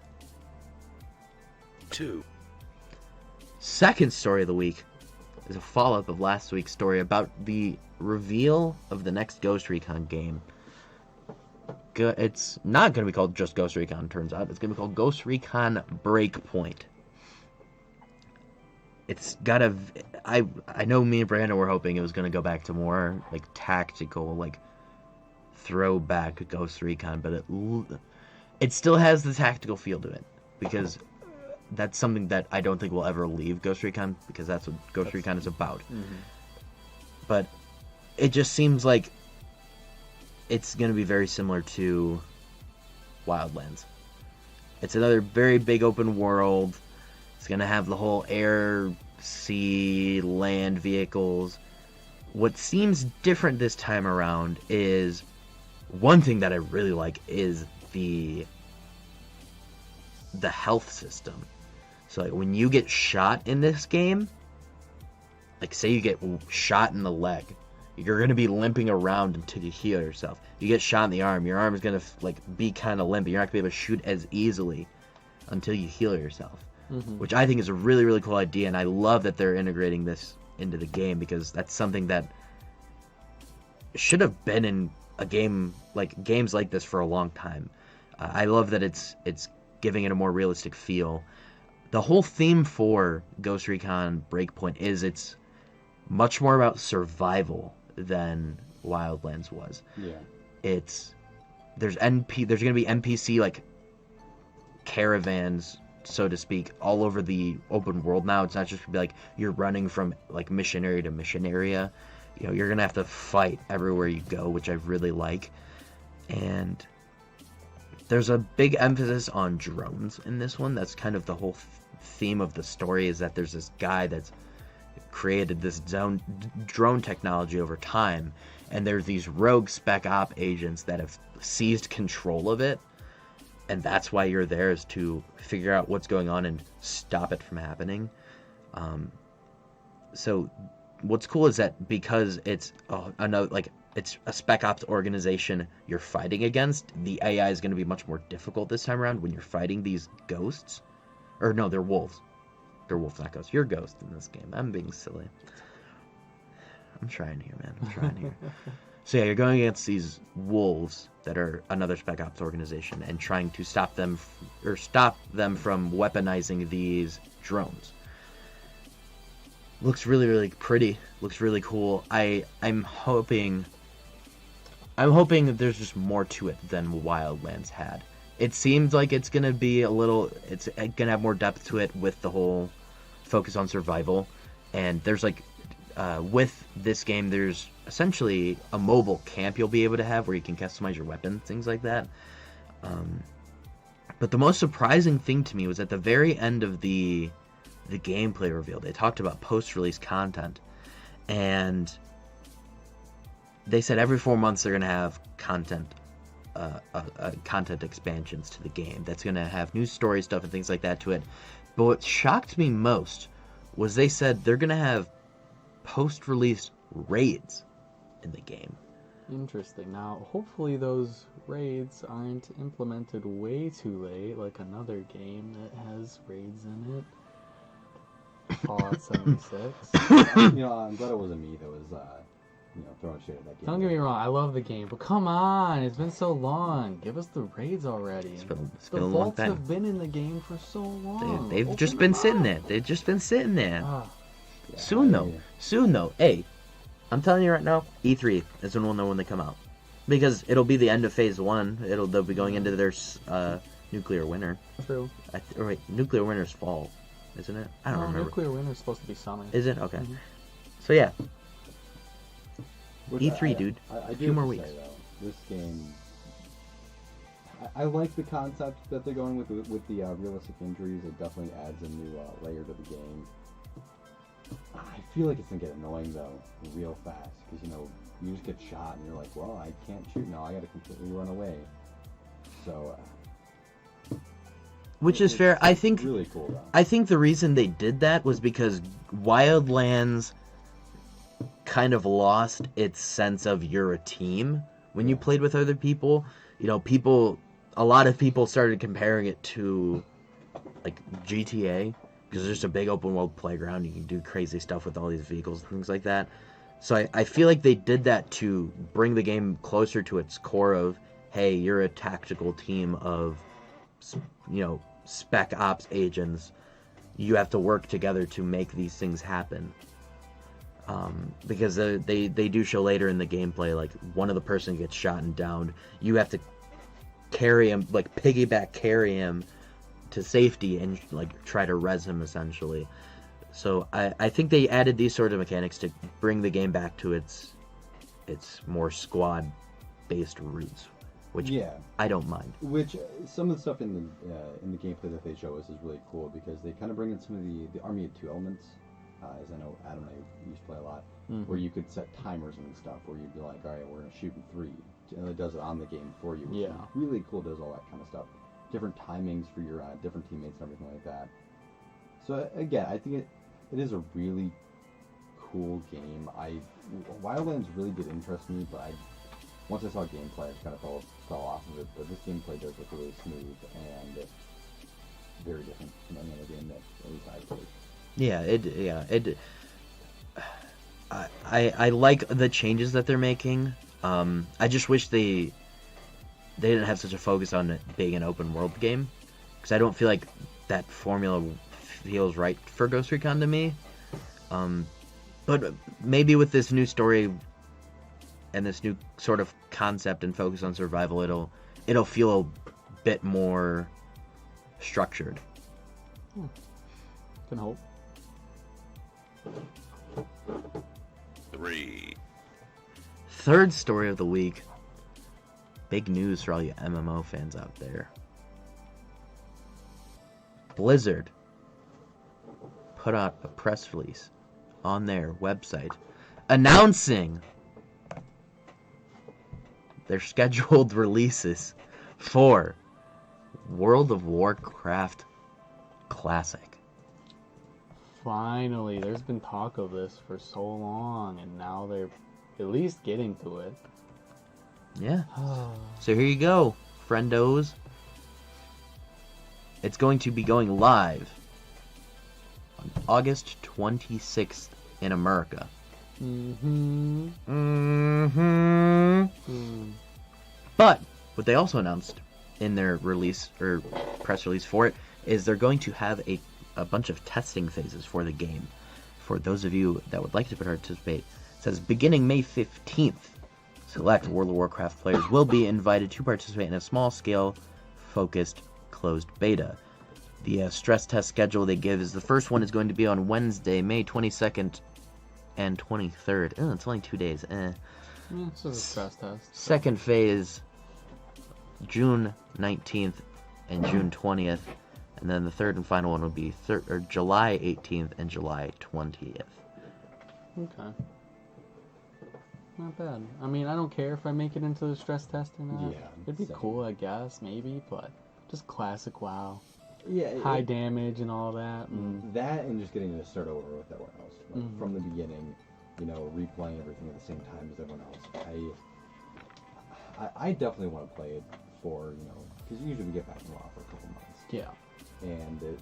[SPEAKER 4] 2.
[SPEAKER 1] Second story of the week is a follow-up of last week's story about the reveal of the next Ghost Recon game. It's not going to be called just Ghost Recon, turns out. It's going to be called Ghost Recon Breakpoint. It's got a... I know me and Brandon were hoping it was going to go back to more like tactical, like throwback Ghost Recon, but it still has the tactical feel to it because that's something that I don't think will ever leave Ghost Recon because that's what Ghost Recon is about.
[SPEAKER 3] Mm-hmm.
[SPEAKER 1] But it just seems like it's going to be very similar to Wildlands. It's another very big open world. It's going to have the whole air, sea, land vehicles. What seems different this time around is one thing that I really like is the health system. So like when you get shot in this game, like say you get shot in the leg, you're going to be limping around until you heal yourself. You get shot in the arm, your arm is going to like be kind of limp. You're not going to be able to shoot as easily until you heal yourself, which I think is a really, really cool idea. And I love that they're integrating this into the game because that's something that should have been in a game, like games like this for a long time. I love that it's giving it a more realistic feel. The whole theme for Ghost Recon Breakpoint is it's much more about survival than Wildlands was. Yeah. There's going to be NPC like caravans, so to speak, all over the open world now. It's not just gonna be like you're running from like mission area to mission area. You know, you're gonna have to fight everywhere you go, which I really like. And there's a big emphasis on drones in this one. That's kind of the whole theme of the story, is that there's this guy that's created this drone technology over time, and there's these rogue spec op agents that have seized control of it, and that's why you're there, is to figure out what's going on and stop it from happening. So what's cool is that because it's it's a spec ops organization you're fighting against, the AI is going to be much more difficult this time around when you're fighting these ghosts. Or no, they're wolves. They're wolves, not ghosts. You're ghosts in this game. I'm being silly. I'm trying here, man. I'm trying here. So yeah, you're going against these wolves that are another spec ops organization and trying to stop them from weaponizing these drones. Looks really, really pretty. Looks really cool. I'm hoping that there's just more to it than Wildlands had. It seems like it's gonna be it's gonna have more depth to it with the whole focus on survival. And there's like with this game, there's essentially a mobile camp you'll be able to have where you can customize your weapons, things like that. But the most surprising thing to me was at the very end of the gameplay reveal, they talked about post-release content, and they said every 4 months they're going to have content expansions to the game that's going to have new story stuff and things like that to it. But what shocked me most was they said they're going to have post-release raids in the game.
[SPEAKER 3] Interesting. Now, hopefully those raids aren't implemented way too late, like another game that has raids in it. Fallout 76.
[SPEAKER 2] I'm glad it wasn't me that was, throwing shit at that game.
[SPEAKER 3] Don't get me wrong, I love the game, but come on, it's been so long. Give us the raids already.
[SPEAKER 1] It's been
[SPEAKER 3] The
[SPEAKER 1] a long
[SPEAKER 3] vaults
[SPEAKER 1] time.
[SPEAKER 3] have been in the game for so long.
[SPEAKER 1] They've
[SPEAKER 3] Open
[SPEAKER 1] just been
[SPEAKER 3] them
[SPEAKER 1] sitting
[SPEAKER 3] up.
[SPEAKER 1] there. They've just been sitting there.
[SPEAKER 3] Ah,
[SPEAKER 2] Yeah,
[SPEAKER 1] Soon though. Hey, I'm telling you right now, E3 is when we'll know when they come out, because it'll be the end of Phase 1. They'll be going into their nuclear winter.
[SPEAKER 3] true.
[SPEAKER 1] Or wait, nuclear winter's fall, isn't it? I don't remember.
[SPEAKER 3] Nuclear winter's supposed to be summer.
[SPEAKER 1] Is it? Okay.
[SPEAKER 3] Mhm.
[SPEAKER 1] So yeah,
[SPEAKER 2] Which
[SPEAKER 1] E3, dude.
[SPEAKER 2] I do
[SPEAKER 1] Few
[SPEAKER 2] have
[SPEAKER 1] more
[SPEAKER 2] to
[SPEAKER 1] weeks.
[SPEAKER 2] say, though, this game, I like the concept that they're going with the realistic injuries. It definitely adds a new layer to the game. I feel like it's gonna get annoying though, real fast, because you just get shot and you're like, well, I can't shoot now. I gotta completely run away. So,
[SPEAKER 1] which is
[SPEAKER 2] it's
[SPEAKER 1] fair. I think
[SPEAKER 2] really cool though.
[SPEAKER 1] I think the reason they did that was because Wildlands kind of lost its sense of you're a team when you played with other people. A lot of people started comparing it to like GTA, because there's just a big open world playground. You can do crazy stuff with all these vehicles and things like that. So I feel like they did that to bring the game closer to its core of, hey, you're a tactical team of, spec ops agents. You have to work together to make these things happen. Because they do show later in the gameplay, like, one of the person gets shot and downed. You have to carry him, like, piggyback carry him to safety and, like, try to res him, essentially. So I think they added these sort of mechanics to bring the game back to its more squad-based roots, which I don't mind.
[SPEAKER 2] Which some of the stuff in the gameplay that they show us is really cool, because they kind of bring in some of the Army of Two elements. As I know Adam and I used to play a lot, where you could set timers and stuff, where you'd be like, all right, we're going to shoot in 3, and it does it on the game for you, which is really cool. Does all that kind of stuff, different timings for your different teammates and everything like that. So again, I think it is a really cool game. Wildlands really did interest me, but once I saw gameplay, I kind of fell off of it. But this gameplay does look really smooth and very different from any other game that at least I've played.
[SPEAKER 1] I like the changes that they're making. I just wish they didn't have such a focus on it being an open world game, because I don't feel like that formula feels right for Ghost Recon to me. But maybe with this new story and this new sort of concept and focus on survival, it'll feel a bit more structured.
[SPEAKER 3] Can hope.
[SPEAKER 4] 3.
[SPEAKER 1] Third story of the week. Big news for all you MMO fans out there. Blizzard put out a press release on their website announcing their scheduled releases for World of Warcraft Classic.
[SPEAKER 3] Finally, there's been talk of this for so long, and now they're at least getting to it.
[SPEAKER 1] Yeah. So here you go, friendos. It's going to be going live on August 26th in America. But what they also announced in their release or press release for it is they're going to have a bunch of testing phases for the game. For those of you that would like to participate, it says beginning May 15th, select World of Warcraft players will be invited to participate in a small-scale, focused, closed beta. The stress test schedule they give is the first one is going to be on Wednesday, May 22nd and 23rd. Oh, it's only 2 days.
[SPEAKER 3] It's just a stress test.
[SPEAKER 1] Second phase, June 19th and June 20th. And then the third and final one will be July 18th and July 20th.
[SPEAKER 3] Okay. Not bad. I mean, I don't care if I make it into the stress test or not.
[SPEAKER 2] Yeah,
[SPEAKER 3] It'd be
[SPEAKER 2] same.
[SPEAKER 3] cool, I guess, maybe, but just classic WoW.
[SPEAKER 2] Yeah,
[SPEAKER 3] High damage and all that.
[SPEAKER 2] that and just getting to start over with everyone else. Like,
[SPEAKER 3] Mhm.
[SPEAKER 2] from the beginning, replaying everything at the same time as everyone else. I definitely want to play it for, because usually we get back in WoW for a couple months.
[SPEAKER 3] Yeah.
[SPEAKER 2] And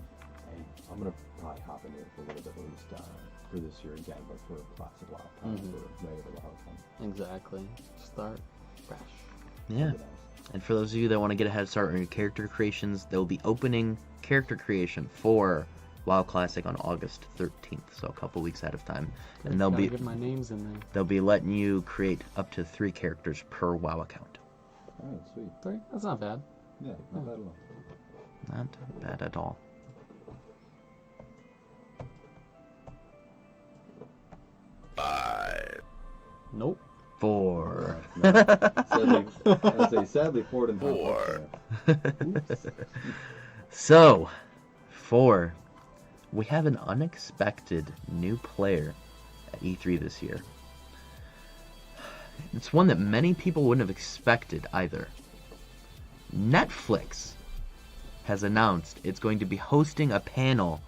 [SPEAKER 2] I'm going to probably hop into it for a little bit at least for this year again, but for classic WoW, for regular WoW time.
[SPEAKER 3] Exactly. Start fresh.
[SPEAKER 1] Yeah.
[SPEAKER 2] That'd be nice.
[SPEAKER 1] And for those of you that want to get a head start on your character creations, they'll be opening character creation for WoW Classic on August 13th, so a couple weeks ahead of time. And they'll
[SPEAKER 3] Gotta
[SPEAKER 1] be
[SPEAKER 3] get my names in there.
[SPEAKER 1] they'll be letting you create up to 3 characters per WoW account.
[SPEAKER 2] Oh, sweet.
[SPEAKER 3] 3? That's not bad.
[SPEAKER 2] Yeah, not bad at all.
[SPEAKER 1] Not bad at all.
[SPEAKER 3] Nope.
[SPEAKER 1] 4.
[SPEAKER 2] No. Sadly, I'd say sadly, Ford and
[SPEAKER 4] Four.
[SPEAKER 2] Oops.
[SPEAKER 1] So, 4. We have an unexpected new player at E3 this year. It's one that many people wouldn't have expected either. Netflix has announced it's going to be hosting a panel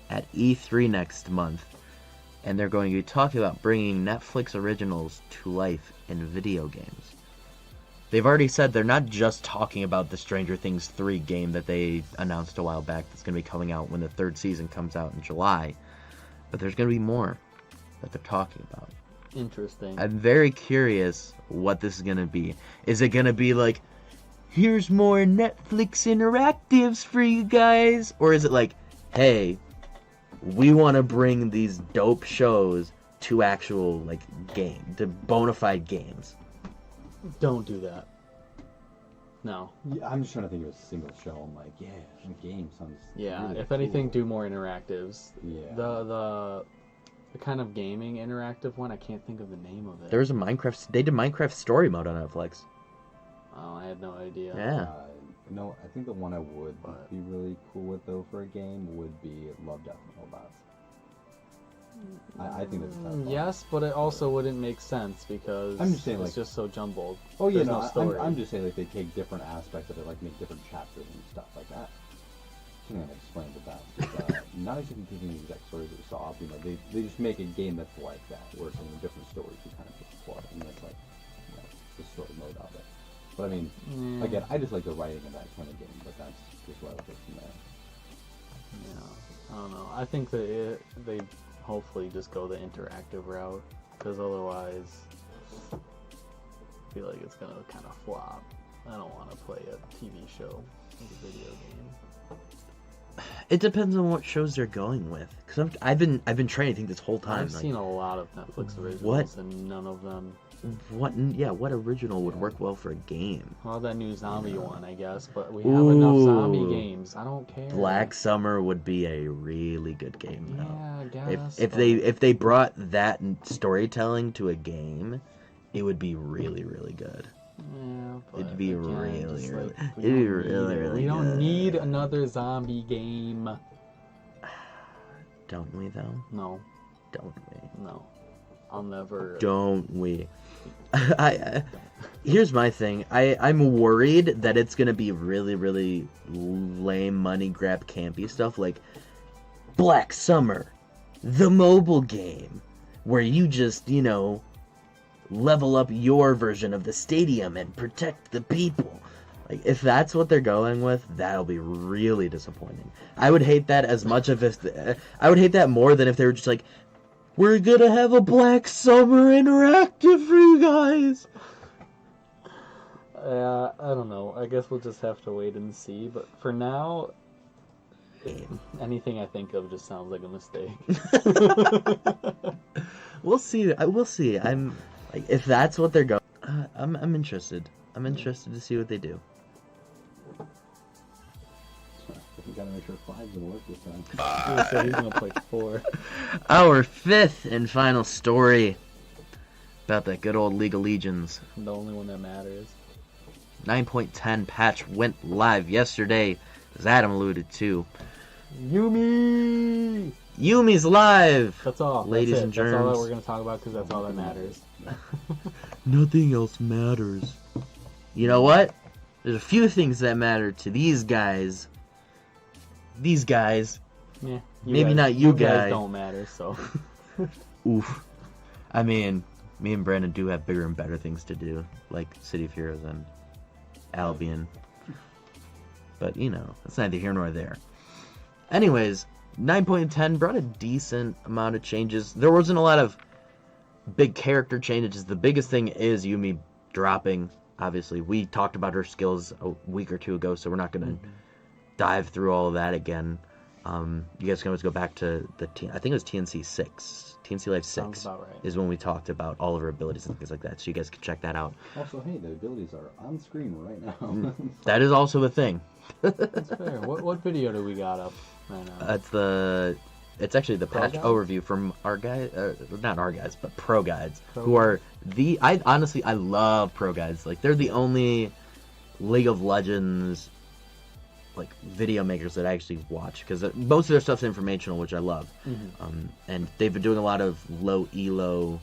[SPEAKER 1] at E3 next month, and they're going to be talking about bringing Netflix originals to life in video games. They've already said they're not just talking about the Stranger Things 3 game that they announced a while back that's going to be coming out when the 3rd season comes out in July, but there's going to be more that they're talking about.
[SPEAKER 3] Interesting.
[SPEAKER 1] I'm very curious what this is going to be. Is it going to be like, here's more Netflix interactives for you guys? Or is it like, hey, we want to bring these dope shows to actual, like, to bona fide games?
[SPEAKER 3] Don't do that. No.
[SPEAKER 2] Yeah, I'm just trying to think of a single show. I'm like, yeah, the game sounds.
[SPEAKER 3] Yeah.
[SPEAKER 2] really
[SPEAKER 3] If anything,
[SPEAKER 2] cool.
[SPEAKER 3] do more interactives.
[SPEAKER 2] Yeah.
[SPEAKER 3] The kind of gaming interactive one, I can't think of the name of it.
[SPEAKER 1] There was a Minecraft, they did Minecraft story mode on Netflix.
[SPEAKER 3] Oh, I had no idea.
[SPEAKER 1] Yeah.
[SPEAKER 2] No, I think the one I would
[SPEAKER 3] But-
[SPEAKER 2] be really cool with though for a game would be Love, Death, and Robots. I think that's kind of fun.
[SPEAKER 3] Yes, but it also wouldn't make sense because
[SPEAKER 2] I'm just saying,
[SPEAKER 3] it's
[SPEAKER 2] like-
[SPEAKER 3] just so jumbled.
[SPEAKER 2] Oh yeah,
[SPEAKER 3] There's
[SPEAKER 2] no,
[SPEAKER 3] no story.
[SPEAKER 2] I'm just saying like they take different aspects of it, like make different chapters and stuff like that. I can't explain the best. Not exactly taking the exact stories that we saw. They just make a game that's like that, where it's in different stories you kind of explore, and that's like the story mode of it. But I mean,
[SPEAKER 3] Yeah.
[SPEAKER 2] again, I just like the writing of that kind of game, but that's just what I would take from there.
[SPEAKER 3] Yeah, I don't know. I think that they hopefully just go the interactive route, because otherwise, I feel like it's gonna kind of flop. I don't want to play a TV show like a video game.
[SPEAKER 1] It depends on what shows they're going with. Cause I've been trying to think this whole time.
[SPEAKER 3] I've
[SPEAKER 1] like,
[SPEAKER 3] seen a lot of Netflix originals,
[SPEAKER 1] What?
[SPEAKER 3] and none of them.
[SPEAKER 1] what original would work well for a game?
[SPEAKER 3] Well, that new zombie one, I guess, but we have enough zombie
[SPEAKER 1] Ooh.
[SPEAKER 3] games. I don't care.
[SPEAKER 1] Black Summer would be a really good game though.
[SPEAKER 3] Yeah, I guess.
[SPEAKER 1] If they brought that storytelling to a game, it would be really really good.
[SPEAKER 3] Yeah, but
[SPEAKER 1] It'd be
[SPEAKER 3] again,
[SPEAKER 1] really,
[SPEAKER 3] just
[SPEAKER 1] really-
[SPEAKER 3] like,
[SPEAKER 1] it'd
[SPEAKER 3] we
[SPEAKER 1] be
[SPEAKER 3] don't need
[SPEAKER 1] really,
[SPEAKER 3] it.
[SPEAKER 1] really
[SPEAKER 3] We don't
[SPEAKER 1] good.
[SPEAKER 3] need another zombie game.
[SPEAKER 1] Don't we though?
[SPEAKER 3] No,
[SPEAKER 1] Don't we?
[SPEAKER 3] no. I'll never.
[SPEAKER 1] Don't we? Here's my thing. I'm worried that it's gonna be really really lame money grab campy stuff like Black Summer, the mobile game, where you just level up your version of the stadium and protect the people. Like, if that's what they're going with, that'll be really disappointing. I would hate that as much of I would hate that more than if they were just like, we're gonna have a Black Summer interactive for you guys.
[SPEAKER 3] I don't know. I guess we'll just have to wait and see. But for now, anything I think of just sounds like a mistake.
[SPEAKER 1] We'll see. We'll see. I'm like, if that's what they're going, I'm interested. I'm interested to see what they do.
[SPEAKER 2] We gotta make sure 5's gonna work this time.
[SPEAKER 3] So he's gonna play 4.
[SPEAKER 1] Our fifth and final story about that good old League of Legends.
[SPEAKER 3] The only one that matters.
[SPEAKER 1] 9.10 patch went live yesterday, as Adam alluded to.
[SPEAKER 3] Yumi!
[SPEAKER 1] Yumi's live!
[SPEAKER 3] That's all.
[SPEAKER 1] Ladies
[SPEAKER 3] that's it.
[SPEAKER 1] and
[SPEAKER 3] That's all that
[SPEAKER 1] germs.
[SPEAKER 3] we're gonna talk about because that's all that matters.
[SPEAKER 1] Nothing else matters. You know what? There's a few things that matter to these guys. These guys.
[SPEAKER 3] Yeah.
[SPEAKER 1] Maybe not you guys.
[SPEAKER 3] don't matter, so.
[SPEAKER 1] Oof. I mean, me and Brandon do have bigger and better things to do, like City of Heroes and Albion. But, you know, that's neither here nor there. Anyways, 9.10 brought a decent amount of changes. There wasn't a lot of big character changes. The biggest thing is Yumi dropping. Obviously, we talked about her skills a week or two ago, so we're not going to dive through all of that again. You guys can always go back to I think it was TNC 6. TNC Live 6
[SPEAKER 3] Sounds about right.
[SPEAKER 1] is when we talked about all of her abilities and things like that, so you guys can check that out.
[SPEAKER 2] Also, hey, the abilities are on screen right now.
[SPEAKER 1] That is also a thing.
[SPEAKER 3] That's fair. What video do we got up right now?
[SPEAKER 1] It's actually the
[SPEAKER 3] Pro
[SPEAKER 1] patch
[SPEAKER 3] guide?
[SPEAKER 1] overview from our guys, not our guys, but pro guides,
[SPEAKER 3] Pro
[SPEAKER 1] who are I love pro guides. Like, they're the only League of Legends like video makers that I actually watch, because most of their stuff's informational, which I love. And they've been doing a lot of low elo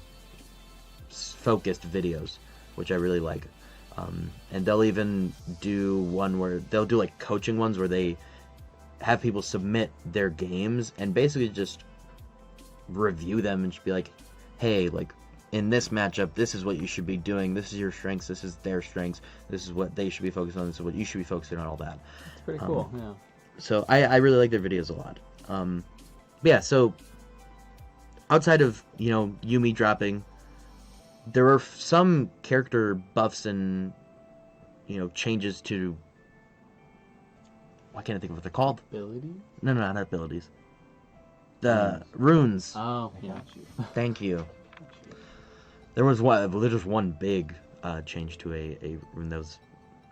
[SPEAKER 1] focused videos, which I really like. And they'll even do one where they'll do like coaching ones where they have people submit their games and basically just review them and just be like, hey, like, in this matchup, this is what you should be doing. This is your strengths. This is their strengths. This is what they should be focused on. This is what you should be focusing on, all that.
[SPEAKER 3] It's pretty cool, yeah.
[SPEAKER 1] So I really like their videos a lot. But yeah, so outside of, you know, Yumi dropping, there were some character buffs and, you know, changes to, why can't I think of what they're called?
[SPEAKER 3] Ability?
[SPEAKER 1] No, not abilities. The runes.
[SPEAKER 3] Oh,
[SPEAKER 2] I
[SPEAKER 3] yeah.
[SPEAKER 2] got you.
[SPEAKER 1] Thank you. There was one big change to a rune that was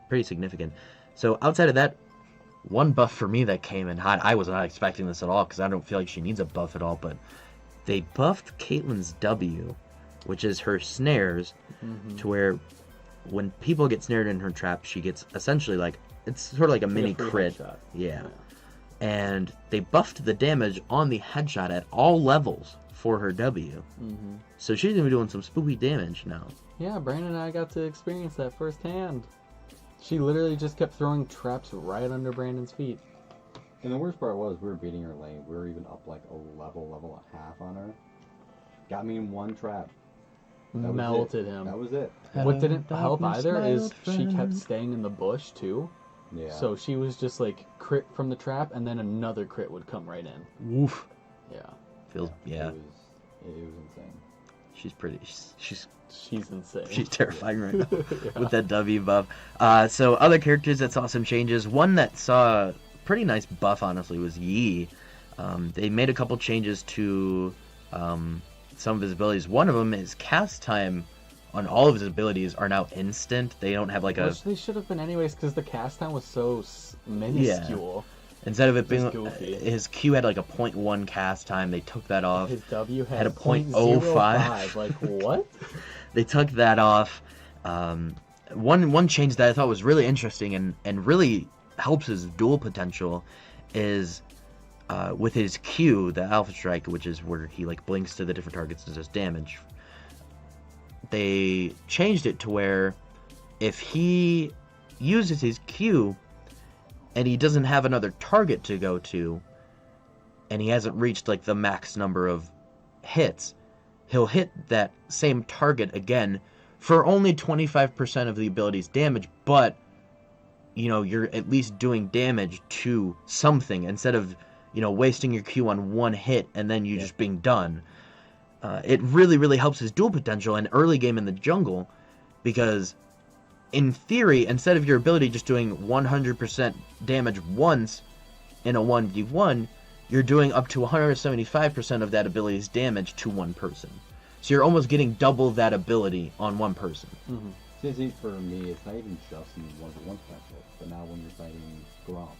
[SPEAKER 1] pretty significant. So outside of that, one buff for me that came in hot, I was not expecting this at all, because I don't feel like she needs a buff at all, but they buffed Caitlyn's W, which is her snares, to where when people get snared in her trap, she gets essentially like, it's sort of like a mini
[SPEAKER 3] free
[SPEAKER 1] crit.
[SPEAKER 3] headshot.
[SPEAKER 1] Yeah. And they buffed the damage on the headshot at all levels for her W. So she's gonna be doing some spooky damage now.
[SPEAKER 3] Yeah, Brandon and I got to experience that firsthand. She literally just kept throwing traps right under Brandon's feet.
[SPEAKER 2] And the worst part was, we were beating her lane. We were even up like a level and a half on her. Got me in one trap. That was
[SPEAKER 3] Melted
[SPEAKER 2] it.
[SPEAKER 3] him.
[SPEAKER 2] That was it.
[SPEAKER 3] What didn't help
[SPEAKER 1] Darkness,
[SPEAKER 3] either
[SPEAKER 1] my
[SPEAKER 3] is
[SPEAKER 1] old
[SPEAKER 3] she kept
[SPEAKER 1] friend.
[SPEAKER 3] staying in the bush too.
[SPEAKER 2] Yeah.
[SPEAKER 3] So she was just like crit from the trap, and then another crit would come right in.
[SPEAKER 1] Woof.
[SPEAKER 3] Yeah,
[SPEAKER 1] Feels, yeah.
[SPEAKER 2] It was insane.
[SPEAKER 1] She's pretty. She's
[SPEAKER 3] she's insane.
[SPEAKER 1] she's terrifying right now with that W buff. So other characters that saw some changes. One that saw a pretty nice buff, honestly, was Yi. They made a couple changes to some of his abilities. One of them is cast time on all of his abilities are now instant. They don't have like
[SPEAKER 3] Which they should have been anyways, because the cast time was so minuscule.
[SPEAKER 1] instead of it being
[SPEAKER 3] Just goofy.
[SPEAKER 1] his Q had like a 0.1 cast time. They took that off.
[SPEAKER 3] His W
[SPEAKER 1] Had a
[SPEAKER 3] .05. Like what?
[SPEAKER 1] They took that off. One change that I thought was really interesting and really helps his dual potential is with his Q, the Alpha Strike, which is where he like blinks to the different targets and does damage. They changed it to where if he uses his Q and he doesn't have another target to go to, and he hasn't reached like the max number of hits, he'll hit that same target again for only 25% of the ability's damage, but you know, you're at least doing damage to something instead of, you know, wasting your Q on one hit and then you just being done. It really, really helps his dual potential in early game in the jungle, because in theory, instead of your ability just doing 100% damage once in a 1v1, you're doing up to 175% of that ability's damage to one person. So you're almost getting double that ability on one person.
[SPEAKER 2] See, for me, it's not even just in 1v1 potential, but now when you're fighting Gromp,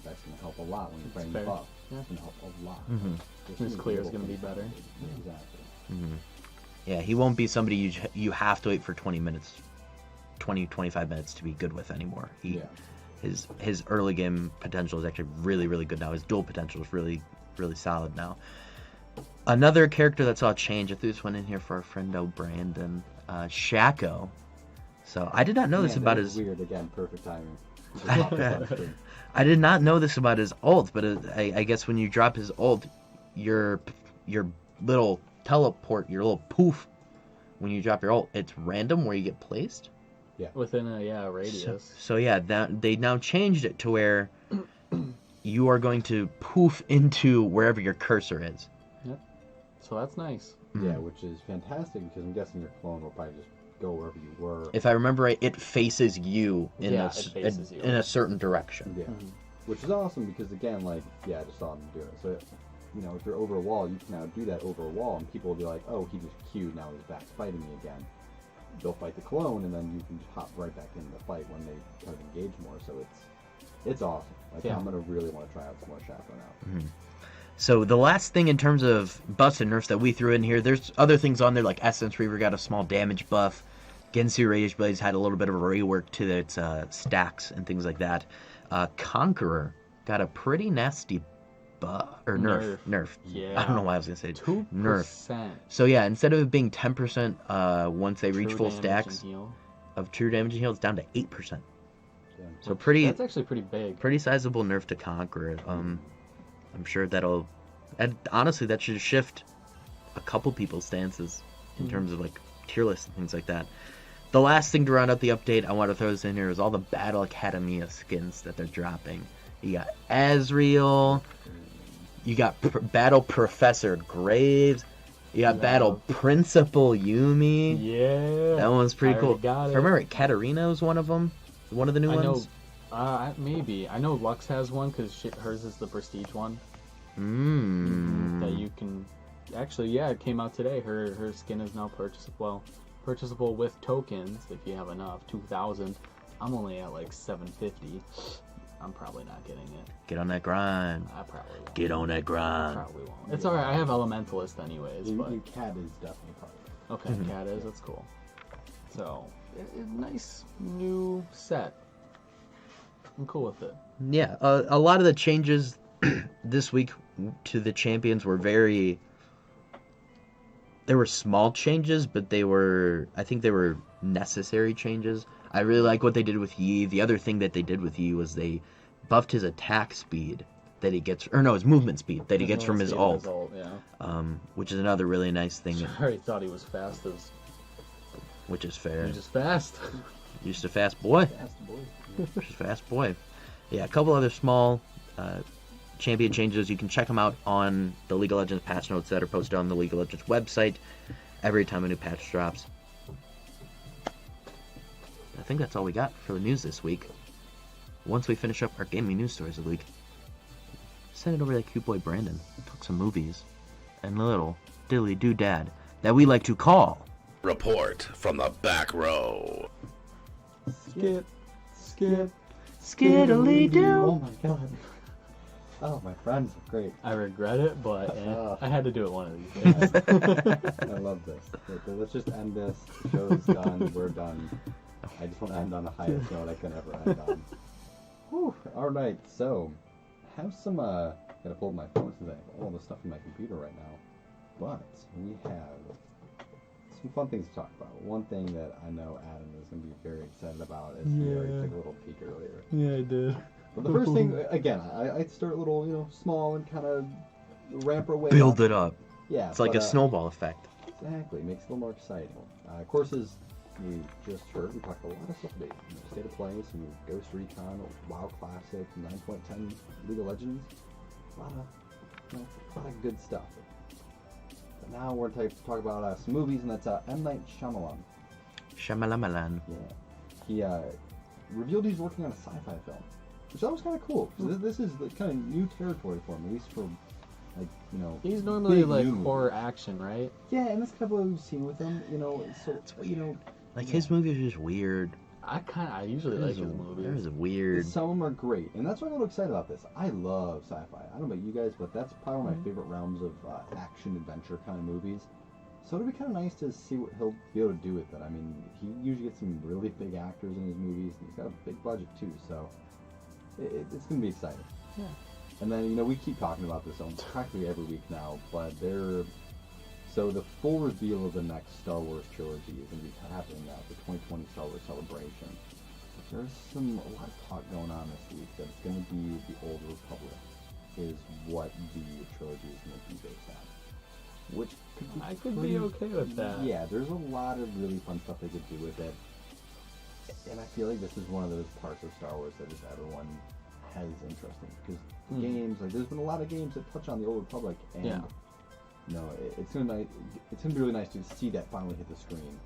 [SPEAKER 2] That's going to help a lot when you're playing
[SPEAKER 3] fair.
[SPEAKER 2] buff.
[SPEAKER 3] Yeah.
[SPEAKER 2] It's going to help a lot.
[SPEAKER 3] His clear is going to be better.
[SPEAKER 2] Exactly.
[SPEAKER 1] Yeah, he won't be somebody you have to wait for 20 minutes, 25 minutes to be good with anymore. His early game potential is actually really, really good now. His dual potential is really, really solid now. Another character that saw a change, I threw this one in here for our friendo Brandon, Shaco. So I did not know this about his...
[SPEAKER 2] Weird, again, perfect timing.
[SPEAKER 1] I did not know this about his ult, but I guess when you drop his ult, your little teleport, your little poof, when you drop your ult, it's random where you get placed.
[SPEAKER 2] Yeah.
[SPEAKER 3] Within a radius.
[SPEAKER 1] So yeah, they now changed it to where you are going to poof into wherever your cursor is.
[SPEAKER 3] Yep. So that's nice.
[SPEAKER 2] Yeah, which is fantastic because I'm guessing your clone will probably just go wherever you were.
[SPEAKER 1] If I remember right, it faces you in in a certain direction.
[SPEAKER 2] Yeah. Which is awesome because again, like, I just saw him do it. So, if you're over a wall, you can now do that over a wall, and people will be like, "Oh, he just queued. Now he's back fighting me again." They'll fight the clone, and then you can just hop right back into the fight when they kind of engage more. So it's awesome. Like, I'm gonna really want to try out some more Shaco now.
[SPEAKER 1] So the last thing in terms of buffs and nerfs that we threw in here, there's other things on there like Essence Reaver got a small damage buff. Gensu Rage Blaze had a little bit of a rework to its stacks and things like that. Conqueror got a pretty nasty buff or nerf.
[SPEAKER 3] Yeah.
[SPEAKER 1] I don't know why I was gonna say
[SPEAKER 3] 2%.
[SPEAKER 1] nerf. So yeah, instead of it being 10% once they reach full
[SPEAKER 3] True
[SPEAKER 1] stacks
[SPEAKER 3] damage and heal.
[SPEAKER 1] of true damage and heal, it's down to 8%.
[SPEAKER 2] Yeah.
[SPEAKER 1] So
[SPEAKER 3] That's actually pretty big.
[SPEAKER 1] pretty sizable nerf to Conqueror. I'm sure and honestly, that should shift a couple people's stances in terms of like tier lists and things like that. The last thing to round out the update, I want to throw this in here, is all the Battle Academia skins that they're dropping. You got Azriel, you got Battle Professor Graves, you got Battle Principal Yumi.
[SPEAKER 3] Yeah.
[SPEAKER 1] That one's pretty cool.
[SPEAKER 3] Got it.
[SPEAKER 1] If I remember, Katarina was one of them. One of the new ones.
[SPEAKER 3] Maybe. I know Lux has one because hers is the prestige one. That you can actually, it came out today. Her skin is now purchasable with tokens if you have enough. 2,000. I'm only at like 750. I'm probably not getting it.
[SPEAKER 1] Get on that grind.
[SPEAKER 3] I probably won't.
[SPEAKER 1] Get on that grind.
[SPEAKER 3] Probably won't. It's alright. I have Elementalist anyways. But
[SPEAKER 2] Your cat is definitely part of it.
[SPEAKER 3] okay, cat is. That's cool. So, nice new set. I'm cool with it.
[SPEAKER 1] Yeah, a lot of the changes this week to the champions were they were small changes, but I think they were necessary changes. I really like what they did with Yi. The other thing that they did with Yi was they buffed his attack speed that he gets, his movement speed that he gets from his ult. Which is another really nice thing.
[SPEAKER 3] I already thought he was fast as...
[SPEAKER 1] Which is fair.
[SPEAKER 3] He's just fast.
[SPEAKER 1] Just a fast boy.
[SPEAKER 2] Fast boy.
[SPEAKER 1] Just a fast boy. Yeah, a couple other small champion changes. You can check them out on the League of Legends patch notes that are posted on the League of Legends website every time a new patch drops. I think that's all we got for the news this week. Once we finish up our gaming news stories of the week, send it over to that cute boy Brandon. Talk some movies and a little dilly doo dad that we like to call
[SPEAKER 4] Report from the back row.
[SPEAKER 2] Skip.
[SPEAKER 1] Skiddly Doo.
[SPEAKER 2] Oh my god. Oh, my friends are great.
[SPEAKER 3] I regret it, but I had to do it one of these days.
[SPEAKER 2] I love this. Let's just end this. The show's done. We're done. I just want to end on the highest note I can ever end on. Whew. Alright, so, have some, gotta pull up my phone since I have all the stuff in my computer right now. But, we have some fun things to talk about. One thing that I know Adam is going to be very excited about is he already took a little peek earlier.
[SPEAKER 3] Yeah, I did.
[SPEAKER 2] But the first thing, again, I'd start a little, small and kind of ramp our way
[SPEAKER 1] build
[SPEAKER 2] up.
[SPEAKER 1] it up.
[SPEAKER 2] Yeah.
[SPEAKER 1] It's like a snowball effect.
[SPEAKER 2] Exactly. Makes it a little more exciting. Courses we just heard, we talked a lot of stuff today. State of Play, some Ghost Recon, WoW Classic, 9.10 League of Legends. A lot of good stuff. But now we're going to talk about some movies, and that's M. Night Shyamalan.
[SPEAKER 1] Shyamalamalan.
[SPEAKER 2] Yeah. He revealed he's working on a sci-fi film, which that was kind of cool. This is the kind of new territory for him, at least for,
[SPEAKER 3] He's normally
[SPEAKER 2] big new
[SPEAKER 3] horror
[SPEAKER 2] movies.
[SPEAKER 3] action, right?
[SPEAKER 2] Yeah, and that's kind of what we've seen with him, so,
[SPEAKER 1] Like, his movies are just weird.
[SPEAKER 3] I usually like his movies.
[SPEAKER 1] There's weird.
[SPEAKER 2] Some of them are great, and that's why I'm a little excited about this. I love sci-fi. I don't know about you guys, but that's probably one of my favorite realms of action adventure kind of movies. So it'll be kind of nice to see what he'll be able to do with it. I mean, he usually gets some really big actors in his movies, and he's got a big budget too. So it's gonna be exciting.
[SPEAKER 3] Yeah.
[SPEAKER 2] And then we keep talking about this almost practically every week now, but so the full reveal of the next Star Wars trilogy is going to be happening at the 2020 Star Wars Celebration. There's a lot of talk going on this week that it's going to be the Old Republic is what the trilogy is going to be based on. Which could be
[SPEAKER 3] okay with that.
[SPEAKER 2] Yeah, there's a lot of really fun stuff they could do with it. And I feel like this is one of those parts of Star Wars that just everyone has interest in. Because games, like there's been a lot of games that touch on the Old Republic, and it's gonna be really nice to see that finally hit the screen.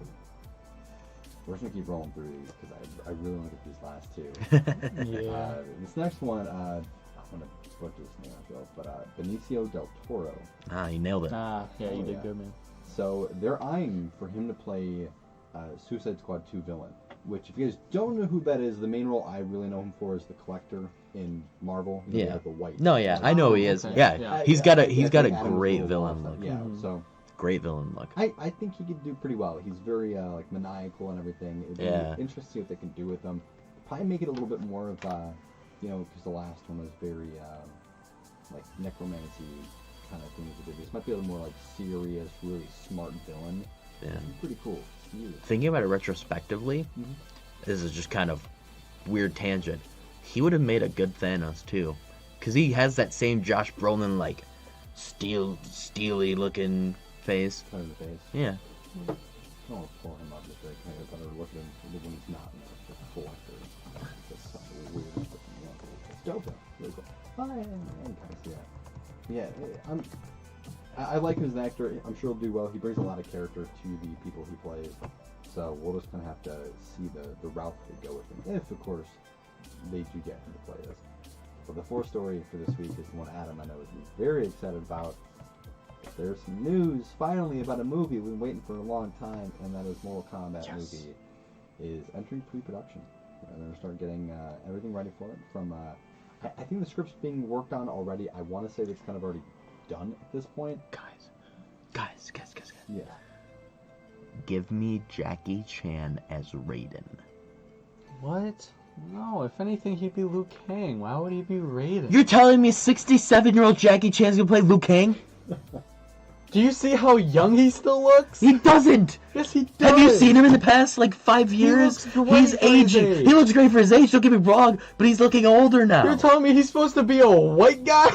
[SPEAKER 2] We're just gonna keep rolling through these because I really want to get these last two.
[SPEAKER 3] Yeah.
[SPEAKER 2] This next one, I'm gonna butcher this name, I feel, but Benicio del Toro.
[SPEAKER 1] Ah, you nailed it.
[SPEAKER 3] Yeah, you did good, man.
[SPEAKER 2] So they're eyeing for him to play Suicide Squad 2 villain. Which, if you guys don't know who that is, the main role I really know him for is the Collector in Marvel.
[SPEAKER 1] Yeah.
[SPEAKER 2] The white.
[SPEAKER 1] No, yeah, I know who he is.
[SPEAKER 3] Okay.
[SPEAKER 1] Yeah, he's got a
[SPEAKER 2] Adam
[SPEAKER 1] great
[SPEAKER 2] Cole
[SPEAKER 1] villain
[SPEAKER 2] also.
[SPEAKER 1] look.
[SPEAKER 2] Yeah, so
[SPEAKER 1] Great villain look.
[SPEAKER 2] I think he could do pretty well. He's very like maniacal and everything. It'd be interesting to see what they can do with him. Probably make it a little bit more of because the last one was very like necromancy kind of things to do. This might be a little more like serious, really smart villain.
[SPEAKER 1] Yeah.
[SPEAKER 2] It'd be pretty cool.
[SPEAKER 1] Thinking about it retrospectively, this is just kind of weird tangent. He would have made a good Thanos too, because he has that same Josh Brolin like steely looking face.
[SPEAKER 2] Kind of the face.
[SPEAKER 1] Yeah.
[SPEAKER 2] I don't want to pull him up just very kind of better look at him when he's not the Collector. That's such a weird looking one. It's dope though. Really cool. I kind of see that. Yeah, I like him as an actor. I'm sure he'll do well. He brings a lot of character to the people he plays. So we'll just kind of have to see the route they go with him. If, of course, they do get him to play this. But the fourth story for this week is the one Adam I know is very excited about. There's some news finally about a movie we've been waiting for a long time, and that is Mortal Kombat movie is entering pre-production. They're going to start getting everything ready for it. From I think the script's being worked on already. I want to say that's kind of already done at this point.
[SPEAKER 1] Guys.
[SPEAKER 2] Yeah.
[SPEAKER 1] Give me Jackie Chan as Raiden.
[SPEAKER 3] What? No, if anything, he'd be Liu Kang. Why would he be Raiden?
[SPEAKER 1] You're telling me 67-year-old Jackie Chan's gonna play Liu Kang?
[SPEAKER 3] Do you see how young he still looks?
[SPEAKER 1] He doesn't!
[SPEAKER 3] Yes, he does!
[SPEAKER 1] Have you seen him in the past, 5 years?
[SPEAKER 3] He looks great
[SPEAKER 1] He's
[SPEAKER 3] for his
[SPEAKER 1] aging.
[SPEAKER 3] age.
[SPEAKER 1] He looks great for his age, don't get me wrong, but he's looking older now.
[SPEAKER 3] You're telling me he's supposed to be a white guy?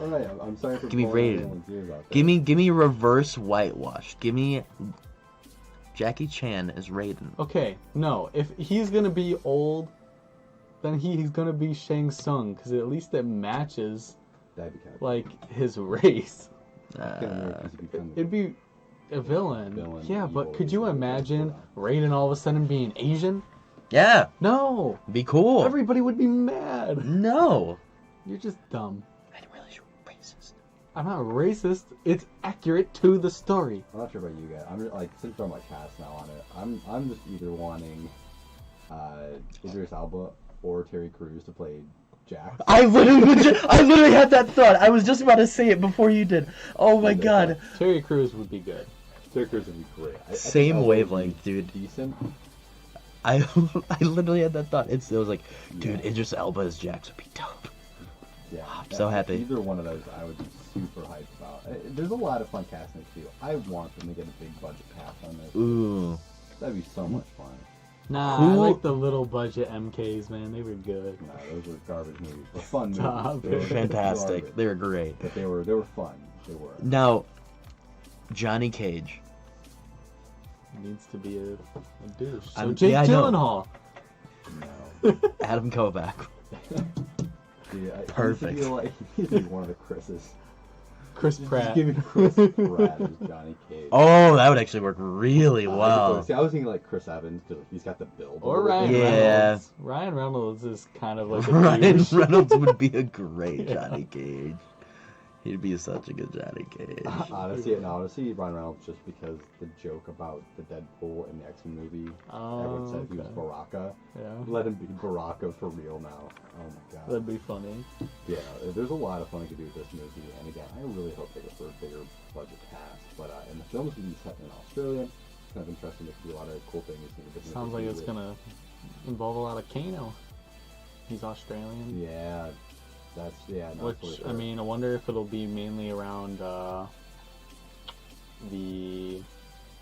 [SPEAKER 2] Alright, I'm sorry for
[SPEAKER 1] Give me
[SPEAKER 2] pulling
[SPEAKER 1] Raiden.
[SPEAKER 2] everyone's ears out there.
[SPEAKER 1] Give me reverse whitewash. Give me Jackie Chan as Raiden.
[SPEAKER 3] Okay, no. If he's gonna be old, then he's gonna be Shang Tsung, because at least it matches,
[SPEAKER 2] That'd be kind of
[SPEAKER 3] his race.
[SPEAKER 2] cool.
[SPEAKER 3] It'd be a villain. Yeah, but
[SPEAKER 2] evil,
[SPEAKER 3] could you
[SPEAKER 2] evil,
[SPEAKER 3] imagine
[SPEAKER 2] evil.
[SPEAKER 3] Raiden all of a sudden being Asian?
[SPEAKER 1] Yeah,
[SPEAKER 3] No!
[SPEAKER 1] be cool.
[SPEAKER 3] Everybody would be mad.
[SPEAKER 1] No.
[SPEAKER 3] You're just dumb.
[SPEAKER 1] I didn't realize you were racist.
[SPEAKER 3] I'm not racist. It's accurate to the story.
[SPEAKER 2] I'm not sure about you guys. I'm just, since we're on my cast now on it, I'm just either wanting Idris Elba or Terry Crews to play Jax.
[SPEAKER 1] I literally had that thought. I was just about to say it before you did. Oh my god.
[SPEAKER 3] Terry Crews would be good.
[SPEAKER 2] Terry Crews would be great. I think
[SPEAKER 1] Same
[SPEAKER 2] Elba would
[SPEAKER 1] wavelength,
[SPEAKER 2] be
[SPEAKER 1] dude.
[SPEAKER 2] Decent.
[SPEAKER 1] I literally had that thought. It was like, dude, Idris Elba as Jax would be dope.
[SPEAKER 2] Yeah,
[SPEAKER 1] I'm so happy.
[SPEAKER 2] Either one of those, I would be super hyped about. There's a lot of fun castings too. I want them to get a big budget pass on this.
[SPEAKER 1] Ooh.
[SPEAKER 2] That'd be so much fun.
[SPEAKER 3] Nah,
[SPEAKER 1] Who-
[SPEAKER 3] I like the little budget MKs, man. They were good.
[SPEAKER 2] Nah, those were garbage movies, but fun
[SPEAKER 3] Stop
[SPEAKER 2] movies.
[SPEAKER 3] it.
[SPEAKER 2] They were
[SPEAKER 1] Fantastic.
[SPEAKER 2] garbage,
[SPEAKER 1] They were great.
[SPEAKER 2] but they were fun. They were.
[SPEAKER 1] Now, Johnny Cage.
[SPEAKER 3] Needs to be a douche. So
[SPEAKER 1] I'm-
[SPEAKER 3] Jake
[SPEAKER 1] yeah, I know.
[SPEAKER 3] Gyllenhaal.
[SPEAKER 2] No.
[SPEAKER 1] Adam Kovac.
[SPEAKER 2] Dude,
[SPEAKER 1] Perfect.
[SPEAKER 2] He needs to be one of the Chris's.
[SPEAKER 3] Chris
[SPEAKER 2] Just
[SPEAKER 3] Pratt.
[SPEAKER 2] give me Chris Pratt as Johnny Cage.
[SPEAKER 1] Oh, that would actually work really well.
[SPEAKER 2] See, I was thinking like Chris Evans because he's got the build.
[SPEAKER 3] Or Ryan
[SPEAKER 1] Yeah.
[SPEAKER 3] Reynolds. Ryan Reynolds is kind of like a
[SPEAKER 1] Ryan
[SPEAKER 3] douche.
[SPEAKER 1] Reynolds would be a great Johnny Cage. He'd be such a good Johnny Cage.
[SPEAKER 2] Honestly, Ryan Reynolds, just because the joke about the Deadpool in the X-Men movie, everyone said he was Baraka.
[SPEAKER 3] Yeah.
[SPEAKER 2] Let him be Baraka for real now. Oh my god.
[SPEAKER 3] That'd be funny.
[SPEAKER 2] Yeah, there's a lot of fun you could do with this movie, and again, I really hope they go for a bigger budget cast. But and the film's going to be set in Australia. It's kind of interesting. There could be a lot of cool things.
[SPEAKER 3] Sounds like it's gonna involve a lot of Kano. He's Australian.
[SPEAKER 2] Yeah, that's No,
[SPEAKER 3] Which
[SPEAKER 2] that's really
[SPEAKER 3] I mean, I wonder if it'll be mainly around the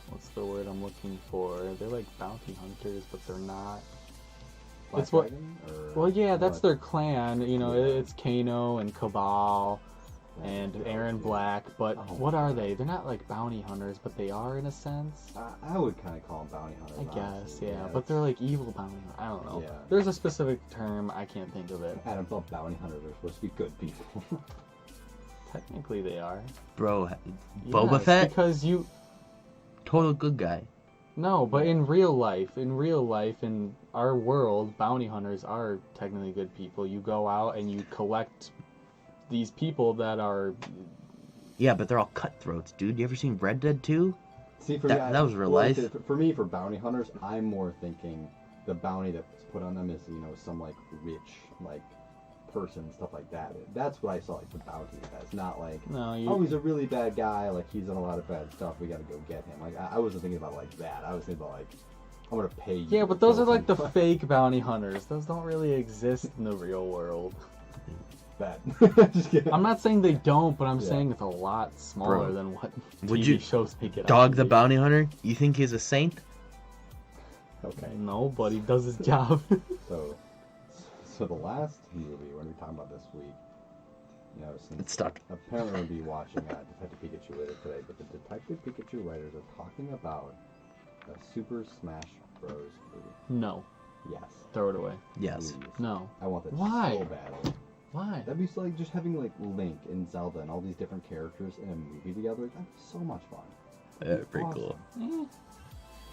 [SPEAKER 3] what's the word I'm looking for? They're like bounty hunters, but they're not.
[SPEAKER 2] Black
[SPEAKER 3] It's what?
[SPEAKER 2] Dragon,
[SPEAKER 3] Well, yeah, that's
[SPEAKER 2] what?
[SPEAKER 3] their clan. You know,
[SPEAKER 2] Yeah.
[SPEAKER 3] it's Kano and Cabal and Aaron Black. But
[SPEAKER 2] Oh
[SPEAKER 3] what
[SPEAKER 2] my
[SPEAKER 3] are
[SPEAKER 2] God.
[SPEAKER 3] they? They're not like bounty hunters, but they are in a sense.
[SPEAKER 2] I would kind of call them bounty hunters.
[SPEAKER 3] I guess,
[SPEAKER 2] honestly.
[SPEAKER 3] yeah, but they're like evil bounty hunters. I don't know.
[SPEAKER 2] Yeah.
[SPEAKER 3] There's a specific term. I can't think of it.
[SPEAKER 2] Adam thought bounty hunters are supposed to be good people.
[SPEAKER 3] Technically, they are.
[SPEAKER 1] Bro, Boba
[SPEAKER 3] Yes,
[SPEAKER 1] Fett?
[SPEAKER 3] Because you.
[SPEAKER 1] Total good guy.
[SPEAKER 3] No, but in real life, in our world, bounty hunters are technically good people. You go out and you collect these people that are.
[SPEAKER 1] Yeah, but they're all cutthroats, dude. You ever seen Red Dead 2?
[SPEAKER 2] See, for
[SPEAKER 1] That-
[SPEAKER 2] me,
[SPEAKER 1] that was real
[SPEAKER 2] well,
[SPEAKER 1] life.
[SPEAKER 2] For me, for bounty hunters, I'm more thinking the bounty that's put on them is, some like rich, like person, stuff like that. That's what I saw like the bounty as, not like,
[SPEAKER 3] No, you.
[SPEAKER 2] oh, he's a really bad guy, like he's done a lot of bad stuff, we gotta go get him. Like I wasn't thinking about like that. I was thinking about like, I'm gonna pay you.
[SPEAKER 3] Yeah,
[SPEAKER 2] to
[SPEAKER 3] but those
[SPEAKER 2] kill
[SPEAKER 3] are like the
[SPEAKER 2] someone.
[SPEAKER 3] fake bounty hunters. Those don't really exist in the real world.
[SPEAKER 2] Bad. Just kidding.
[SPEAKER 3] I'm not saying they don't, but I'm
[SPEAKER 2] Yeah.
[SPEAKER 3] saying it's a lot smaller
[SPEAKER 1] Bro,
[SPEAKER 3] than what
[SPEAKER 1] would
[SPEAKER 3] TV
[SPEAKER 1] you
[SPEAKER 3] shows make it out
[SPEAKER 1] Dog
[SPEAKER 3] to
[SPEAKER 1] the
[SPEAKER 3] be.
[SPEAKER 1] Bounty Hunter? You think he's a saint?
[SPEAKER 2] Okay.
[SPEAKER 3] No, but he does his job.
[SPEAKER 2] So the last movie we're gonna be talking about this week, since
[SPEAKER 1] It's stuck.
[SPEAKER 2] apparently we're gonna be watching Detective Pikachu later today, but the Detective Pikachu writers are talking about a Super Smash Bros. Movie.
[SPEAKER 3] No,
[SPEAKER 2] Yes.
[SPEAKER 3] throw it away.
[SPEAKER 1] Yes.
[SPEAKER 2] Please.
[SPEAKER 3] No.
[SPEAKER 2] I want that
[SPEAKER 3] Why?
[SPEAKER 2] so badly.
[SPEAKER 3] Why?
[SPEAKER 2] That'd be like just having like Link and Zelda and all these different characters in a movie together. That'd be so much fun.
[SPEAKER 1] Yeah, pretty
[SPEAKER 2] Awesome.
[SPEAKER 1] cool.
[SPEAKER 3] Eh.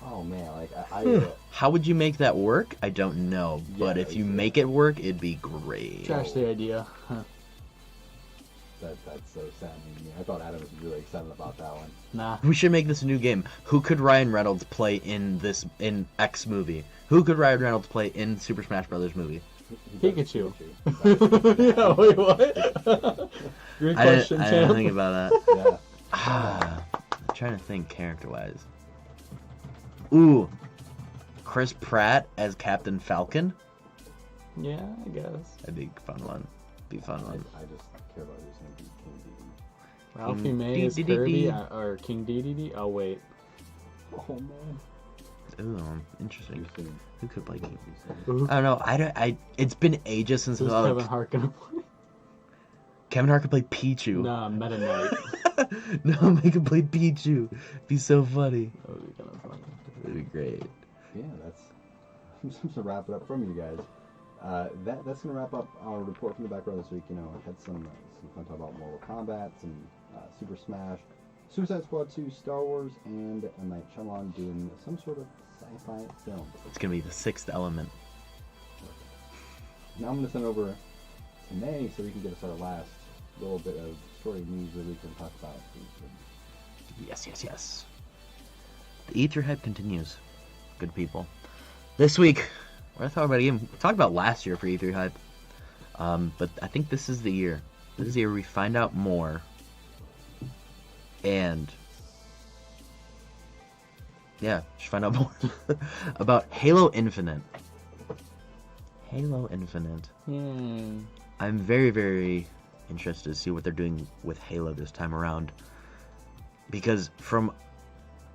[SPEAKER 2] Oh man, like I
[SPEAKER 1] How would you make that work? I don't know. But
[SPEAKER 2] Yeah,
[SPEAKER 1] if you
[SPEAKER 2] yeah.
[SPEAKER 1] make it work, it'd be great.
[SPEAKER 3] Trash the idea.
[SPEAKER 2] that's so sad. I thought Adam was really excited about that one.
[SPEAKER 3] Nah.
[SPEAKER 1] We should make this a new game. Who could Ryan Reynolds play in X movie? Who could Ryan Reynolds play in Super Smash Brothers movie?
[SPEAKER 2] He does
[SPEAKER 3] Pikachu.
[SPEAKER 2] Pikachu.
[SPEAKER 3] Yeah, wait, what? Good question,
[SPEAKER 1] I didn't
[SPEAKER 3] champ.
[SPEAKER 1] think about that.
[SPEAKER 2] Yeah.
[SPEAKER 1] I'm trying to think character-wise. Ooh, Chris Pratt as Captain Falcon.
[SPEAKER 3] Yeah, I guess.
[SPEAKER 1] That'd be a fun one. Be a fun one.
[SPEAKER 2] I just care about who's gonna be King Dedede.
[SPEAKER 3] Ralphie
[SPEAKER 1] King
[SPEAKER 3] May is
[SPEAKER 1] Dedede.
[SPEAKER 3] Kirby, or King Dedede. Oh wait,
[SPEAKER 2] Oh man.
[SPEAKER 1] Ooh, interesting.
[SPEAKER 2] Too soon.
[SPEAKER 1] Who could play King?
[SPEAKER 2] Too soon.
[SPEAKER 1] I don't know. I. It's been ages since
[SPEAKER 3] who's
[SPEAKER 1] I
[SPEAKER 3] Kevin Hart gonna play?
[SPEAKER 1] Kevin Hart could play Pichu.
[SPEAKER 3] Nah, Meta Knight.
[SPEAKER 1] No, make him play Pichu. Be so funny.
[SPEAKER 3] That would be kind of funny.
[SPEAKER 1] It'd be great.
[SPEAKER 2] Yeah, that's. I'm just gonna wrap it up from you guys. That's gonna wrap up our report from the back row this week. I had some fun talk about Mortal Kombat, some Super Smash, Suicide Squad 2, Star Wars, and M. Night Shyamalan doing some sort of sci-fi film.
[SPEAKER 1] It's gonna be the Sixth Element.
[SPEAKER 2] Now I'm gonna send over to Manny so he can give us our last little bit of story news that we can talk about.
[SPEAKER 1] Yes, yes, yes. The E3 hype continues. Good people. This week, we're gonna talk about a game. We talked about last year for E3 hype. But I think this is the year. This is the year we find out more. And yeah, just find out more about Halo Infinite. Halo Infinite. I'm very, very interested to see what they're doing with Halo this time around. Because from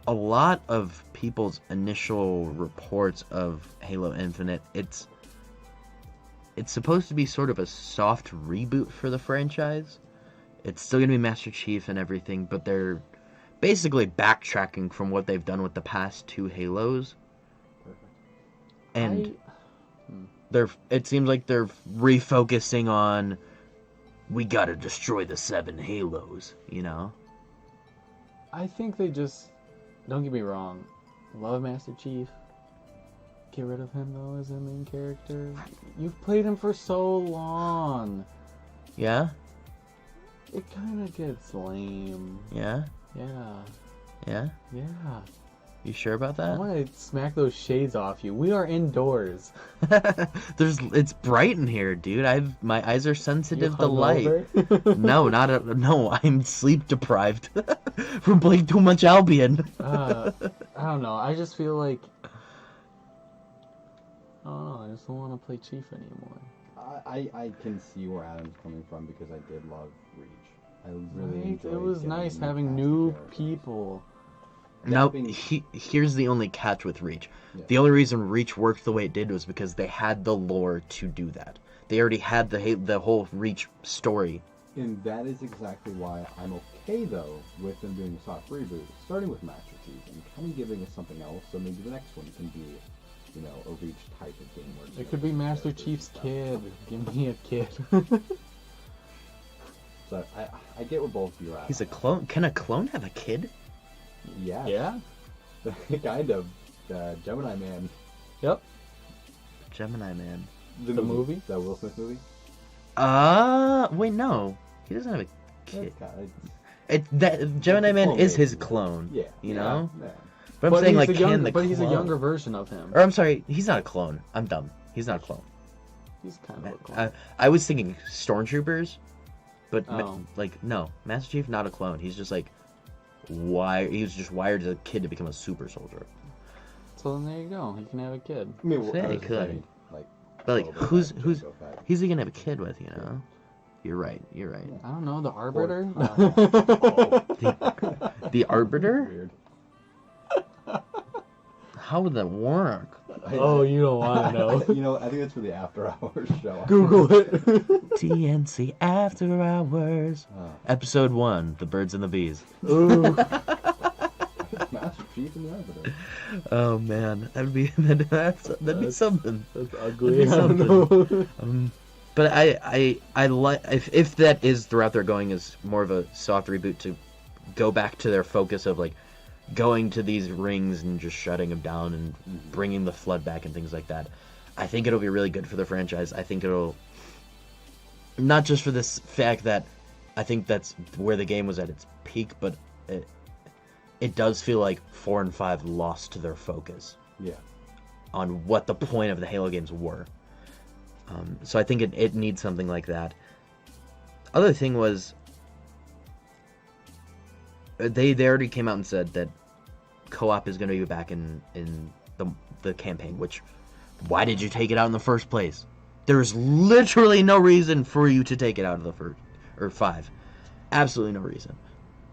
[SPEAKER 1] a lot of people's initial reports of Halo Infinite, it's supposed to be sort of a soft reboot for the franchise. It's still going to be Master Chief and everything, but they're basically backtracking from what they've done with the past two Halos. And it seems like they're refocusing on, we gotta destroy the 7 Halos,
[SPEAKER 3] I think they just, don't get me wrong, love Master Chief. Get rid of him though as a main character. You've played him for so long.
[SPEAKER 1] Yeah?
[SPEAKER 3] It kind of gets lame.
[SPEAKER 1] Yeah?
[SPEAKER 3] Yeah.
[SPEAKER 1] Yeah?
[SPEAKER 3] Yeah.
[SPEAKER 1] You sure about
[SPEAKER 3] I
[SPEAKER 1] that?
[SPEAKER 3] want to smack those shades off you. We are indoors.
[SPEAKER 1] It's bright in here, dude. My eyes are sensitive to light.
[SPEAKER 3] hungover?
[SPEAKER 1] No, I'm sleep deprived from playing too much Albion.
[SPEAKER 3] I don't know. I just feel like I don't know. I just don't want to play Chief anymore.
[SPEAKER 2] I can see where Adam's coming from because I did love Reach. I really
[SPEAKER 3] Right?
[SPEAKER 2] enjoyed
[SPEAKER 3] It was
[SPEAKER 2] getting
[SPEAKER 3] nice
[SPEAKER 2] new
[SPEAKER 3] having
[SPEAKER 2] cast
[SPEAKER 3] new
[SPEAKER 2] of characters.
[SPEAKER 3] people.
[SPEAKER 1] Now,
[SPEAKER 2] being-
[SPEAKER 1] here's the only catch with Reach.
[SPEAKER 2] Yeah.
[SPEAKER 1] The only reason Reach worked the way it did was because they had the lore to do that. They already had the whole Reach story.
[SPEAKER 2] And that is exactly why I'm okay, though, with them doing a soft reboot, starting with Master Chief, and kind of giving us something else, so maybe the next one can be, you know, a Reach type of game. Where it's
[SPEAKER 3] It could be Master
[SPEAKER 2] characters
[SPEAKER 3] Chief's
[SPEAKER 2] and stuff.
[SPEAKER 3] kid. Give me a kid.
[SPEAKER 2] So I get where both of you are at.
[SPEAKER 1] He's a clone. Can a clone have a kid?
[SPEAKER 2] Yeah.
[SPEAKER 3] Yeah.
[SPEAKER 2] Kind of. Gemini Man.
[SPEAKER 3] Yep.
[SPEAKER 1] Gemini Man.
[SPEAKER 2] The
[SPEAKER 3] movie?
[SPEAKER 2] The Will Smith movie?
[SPEAKER 1] Wait, no. He doesn't have a kid.
[SPEAKER 2] It's
[SPEAKER 1] Gemini
[SPEAKER 2] It's a
[SPEAKER 1] Man
[SPEAKER 2] clone,
[SPEAKER 1] is his
[SPEAKER 2] basically.
[SPEAKER 1] clone.
[SPEAKER 2] Yeah.
[SPEAKER 1] You know?
[SPEAKER 2] Yeah.
[SPEAKER 1] But I'm saying, like, can the
[SPEAKER 3] but he's a
[SPEAKER 1] clone-
[SPEAKER 3] younger version of him.
[SPEAKER 1] Or I'm sorry, he's not a clone. I'm dumb. He's not a clone.
[SPEAKER 3] He's kind of a clone.
[SPEAKER 1] I was thinking Stormtroopers, but
[SPEAKER 3] Oh.
[SPEAKER 1] no, Master Chief not a clone. He's just like he was just wired as a kid to become a super soldier.
[SPEAKER 3] So then there you go. He can have a kid.
[SPEAKER 2] I mean,
[SPEAKER 1] Yeah,
[SPEAKER 2] I
[SPEAKER 1] he
[SPEAKER 2] was
[SPEAKER 1] could.
[SPEAKER 2] saying, like,
[SPEAKER 1] But like,
[SPEAKER 2] a little bit
[SPEAKER 1] who's
[SPEAKER 2] back,
[SPEAKER 1] who's
[SPEAKER 2] go back.
[SPEAKER 1] he gonna have a kid with? You know, you're right. You're right.
[SPEAKER 3] I don't know. The Arbiter?
[SPEAKER 1] The Arbiter?
[SPEAKER 2] Weird.
[SPEAKER 1] How would that work?
[SPEAKER 3] Oh, you don't want to know.
[SPEAKER 2] You know, I think that's for the After Hours show.
[SPEAKER 3] Google it.
[SPEAKER 1] TNC After Hours,
[SPEAKER 2] Oh.
[SPEAKER 1] Episode 1: The Birds and the Bees.
[SPEAKER 3] Ooh.
[SPEAKER 2] Master Chief and the Arbiter.
[SPEAKER 1] Oh man, that'd be that'd be something.
[SPEAKER 3] That's ugly.
[SPEAKER 1] That'd
[SPEAKER 3] I
[SPEAKER 1] be
[SPEAKER 3] don't know.
[SPEAKER 1] But I like if that is the route they're going is more of a soft reboot to go back to their focus of like going to these rings and just shutting them down and bringing the flood back and things like that. I think it'll be really good for the franchise. I think it'll not just for this fact that I think that's where the game was at its peak, but it does feel like 4 and 5 lost their focus
[SPEAKER 2] Yeah.
[SPEAKER 1] on what the point of the Halo games were. So I think it needs something like that. Other thing was they already came out and said that co-op is going to be back in the campaign. Which, why did you take it out in the first place? There's literally no reason for you to take it out of the first or 5. Absolutely no reason.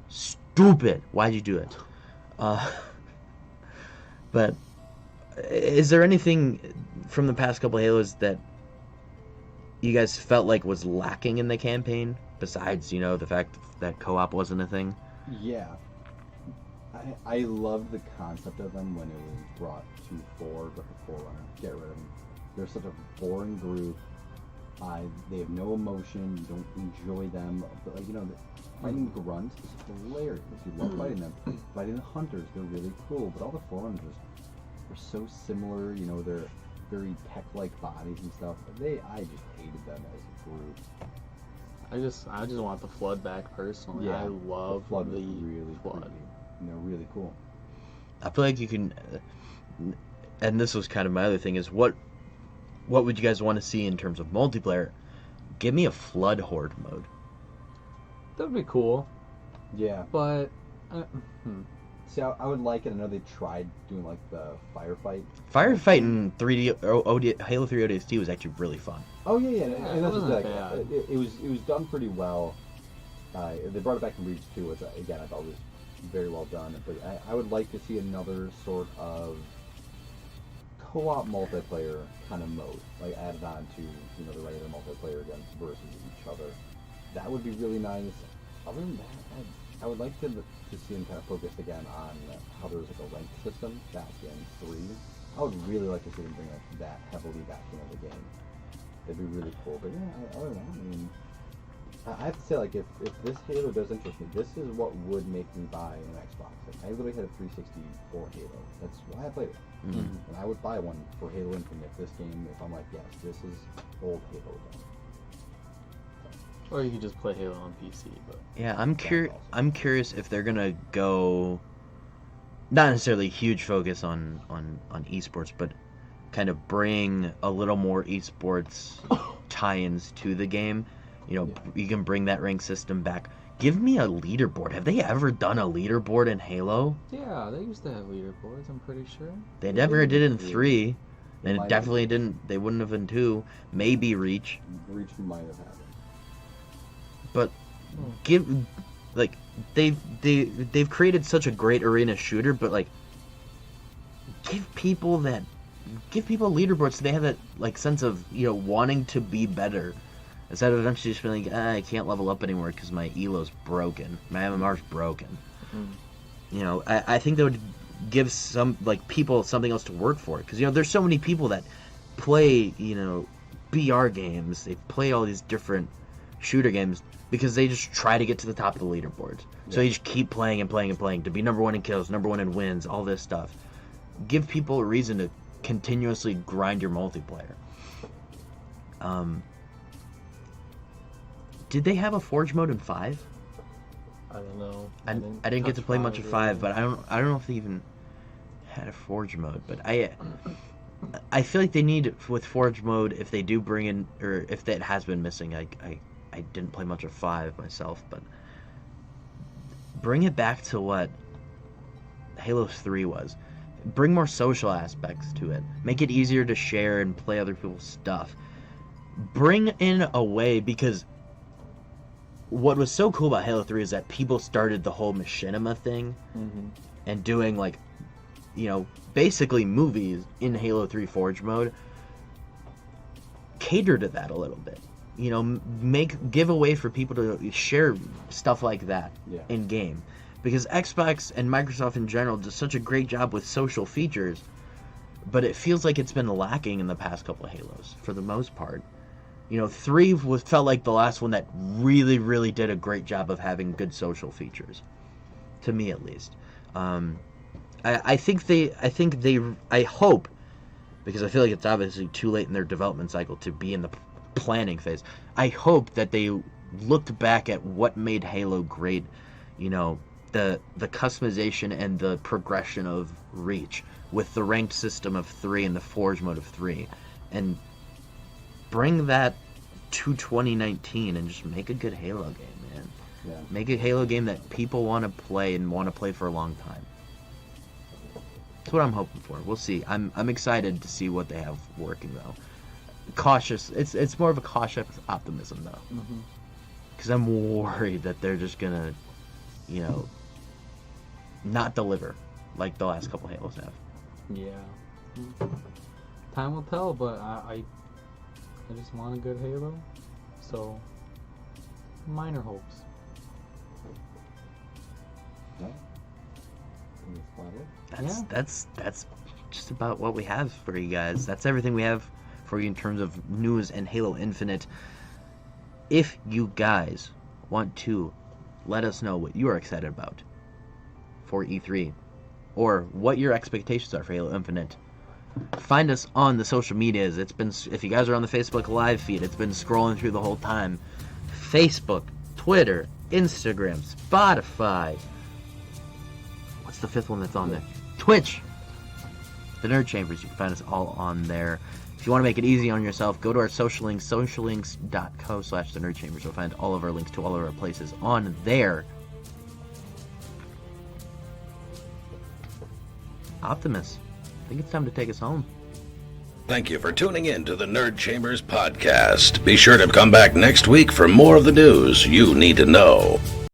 [SPEAKER 1] Stupid. Why'd you do it? But is there anything from the past couple Halos that you guys felt like was lacking in the campaign besides, you know, the fact that co-op wasn't a thing?
[SPEAKER 2] Yeah. I loved the concept of them when it was brought to 4, but the Forerunner. Get rid of them. They're such a boring group. They have no emotion. You don't enjoy them. But, like, you know, fighting the grunts is hilarious. You love fighting them. Fighting the hunters, they're really cool. But all the Forerunners are so similar. You know, they're very tech-like bodies and stuff. I just hated them as a group.
[SPEAKER 3] I just want the flood back personally.
[SPEAKER 2] Yeah,
[SPEAKER 3] I love
[SPEAKER 2] the flood
[SPEAKER 3] the
[SPEAKER 2] was really
[SPEAKER 3] flood.
[SPEAKER 2] creepy. And they're really cool.
[SPEAKER 1] I feel like you can, and this was kind of my other thing, is what would you guys want to see in terms of multiplayer? Give me a flood horde mode.
[SPEAKER 3] That'd be cool,
[SPEAKER 2] Yeah.
[SPEAKER 3] but
[SPEAKER 2] See, I would like it. I know they tried doing like the firefight.
[SPEAKER 1] Firefight in 3D Halo 3 ODST was actually really fun.
[SPEAKER 2] Oh yeah,
[SPEAKER 3] Yeah,
[SPEAKER 2] and
[SPEAKER 3] it
[SPEAKER 2] that's
[SPEAKER 3] wasn't
[SPEAKER 2] like,
[SPEAKER 3] bad.
[SPEAKER 2] it was done pretty well. They brought it back in Reach 2, which again I thought was very well done. But I would like to see another sort of co-op multiplayer kind of mode, like added on to the regular multiplayer against versus each other. That would be really nice. Other than that, I would like to see them kind of focus again on how there was like a rank system back in 3. I would really like to see them bring that heavily back into the game. It'd be really cool. But yeah, other than that, I mean, I have to say, like, if this Halo does interest me, this is what would make me buy an Xbox. Like, I literally had a 360 for Halo. That's why I played it.
[SPEAKER 1] Mm-hmm.
[SPEAKER 2] And I would buy one for Halo Infinite if this game, if I'm like, yes, this is old Halo again.
[SPEAKER 3] Or you could just play Halo on PC, but
[SPEAKER 1] Yeah, I'm curious if they're gonna go, not necessarily huge focus on esports, but kind of bring a little more esports tie-ins to the game. You know, you can bring that rank system back. Give me a leaderboard. Have they ever done a leaderboard in Halo?
[SPEAKER 3] yeah, they used to have leaderboards, I'm pretty sure.
[SPEAKER 1] They never did in 3,
[SPEAKER 2] They
[SPEAKER 1] and
[SPEAKER 2] might
[SPEAKER 1] it definitely didn't. They wouldn't have in 2. Maybe Reach,
[SPEAKER 2] Reach might have had it.
[SPEAKER 1] but give like they've created such a great arena shooter, but like give people leaderboards so they have that like sense of, you know, wanting to be better, instead of eventually just feeling I can't level up anymore because my elo's broken, my MMR's broken. You know, I think that would give some like people something else to work for, because you know there's so many people that play, you know, BR games, they play all these different shooter games because they just try to get to the top of the leaderboards. So they just keep playing and playing and playing to be number 1 in kills, number 1 in wins, all this stuff. Give people a reason to continuously grind your multiplayer. Did they have a Forge mode in 5?
[SPEAKER 3] I don't know.
[SPEAKER 1] I didn't get to play much of 5, but I don't know if they even had a Forge mode. But I feel like they need, with Forge mode, if they do bring in, or if that has been missing, I didn't play much of 5 myself, but bring it back to what Halo 3 was. Bring more social aspects to it. Make it easier to share and play other people's stuff. Bring in a way, because what was so cool about Halo 3 is that people started the whole machinima thing and doing, like, you know, basically movies in Halo 3 Forge mode. Cater to that a little bit. You know, give a way for people to share stuff like that in game, because Xbox and Microsoft in general does such a great job with social features, but it feels like it's been lacking in the past couple of Halos for the most part. You know, 3 felt like the last one that really, really did a great job of having good social features, to me at least. I hope, because I feel like it's obviously too late in their development cycle to be in the planning phase. I hope that they looked back at what made Halo great, you know, the customization and the progression of Reach with the ranked system of 3 and the Forge mode of 3, and bring that to 2019 and just make a good Halo game, man.
[SPEAKER 2] Yeah.
[SPEAKER 1] Make a Halo game that people want to play and want to play for a long time. That's what I'm hoping for. We'll see. I'm excited to see what they have working though. Cautious. It's more of a cautious optimism though, because I'm worried that they're just gonna, you know, not deliver like the last couple Halos have.
[SPEAKER 3] Yeah. Time will tell, but I just want a good Halo, so minor hopes.
[SPEAKER 2] Yeah. That's about it.
[SPEAKER 1] That's just about what we have for you guys. That's everything we have for you in terms of news and Halo Infinite. If you guys want to let us know what you are excited about for E3, or what your expectations are for Halo Infinite, find us on the social medias. It's been, if you guys are on the Facebook live feed, it's been scrolling through the whole time. Facebook, Twitter, Instagram, Spotify. What's the 5th one that's on there? Twitch. The Nerd Chambers. You can find us all on there. If you want to make it easy on yourself, go to our social links, sociallinks.co/the Nerd Chambers. You'll find all of our links to all of our places on there. Optimus, I think it's time to take us home.
[SPEAKER 4] Thank you for tuning in to the Nerd Chambers podcast. Be sure to come back next week for more of the news you need to know.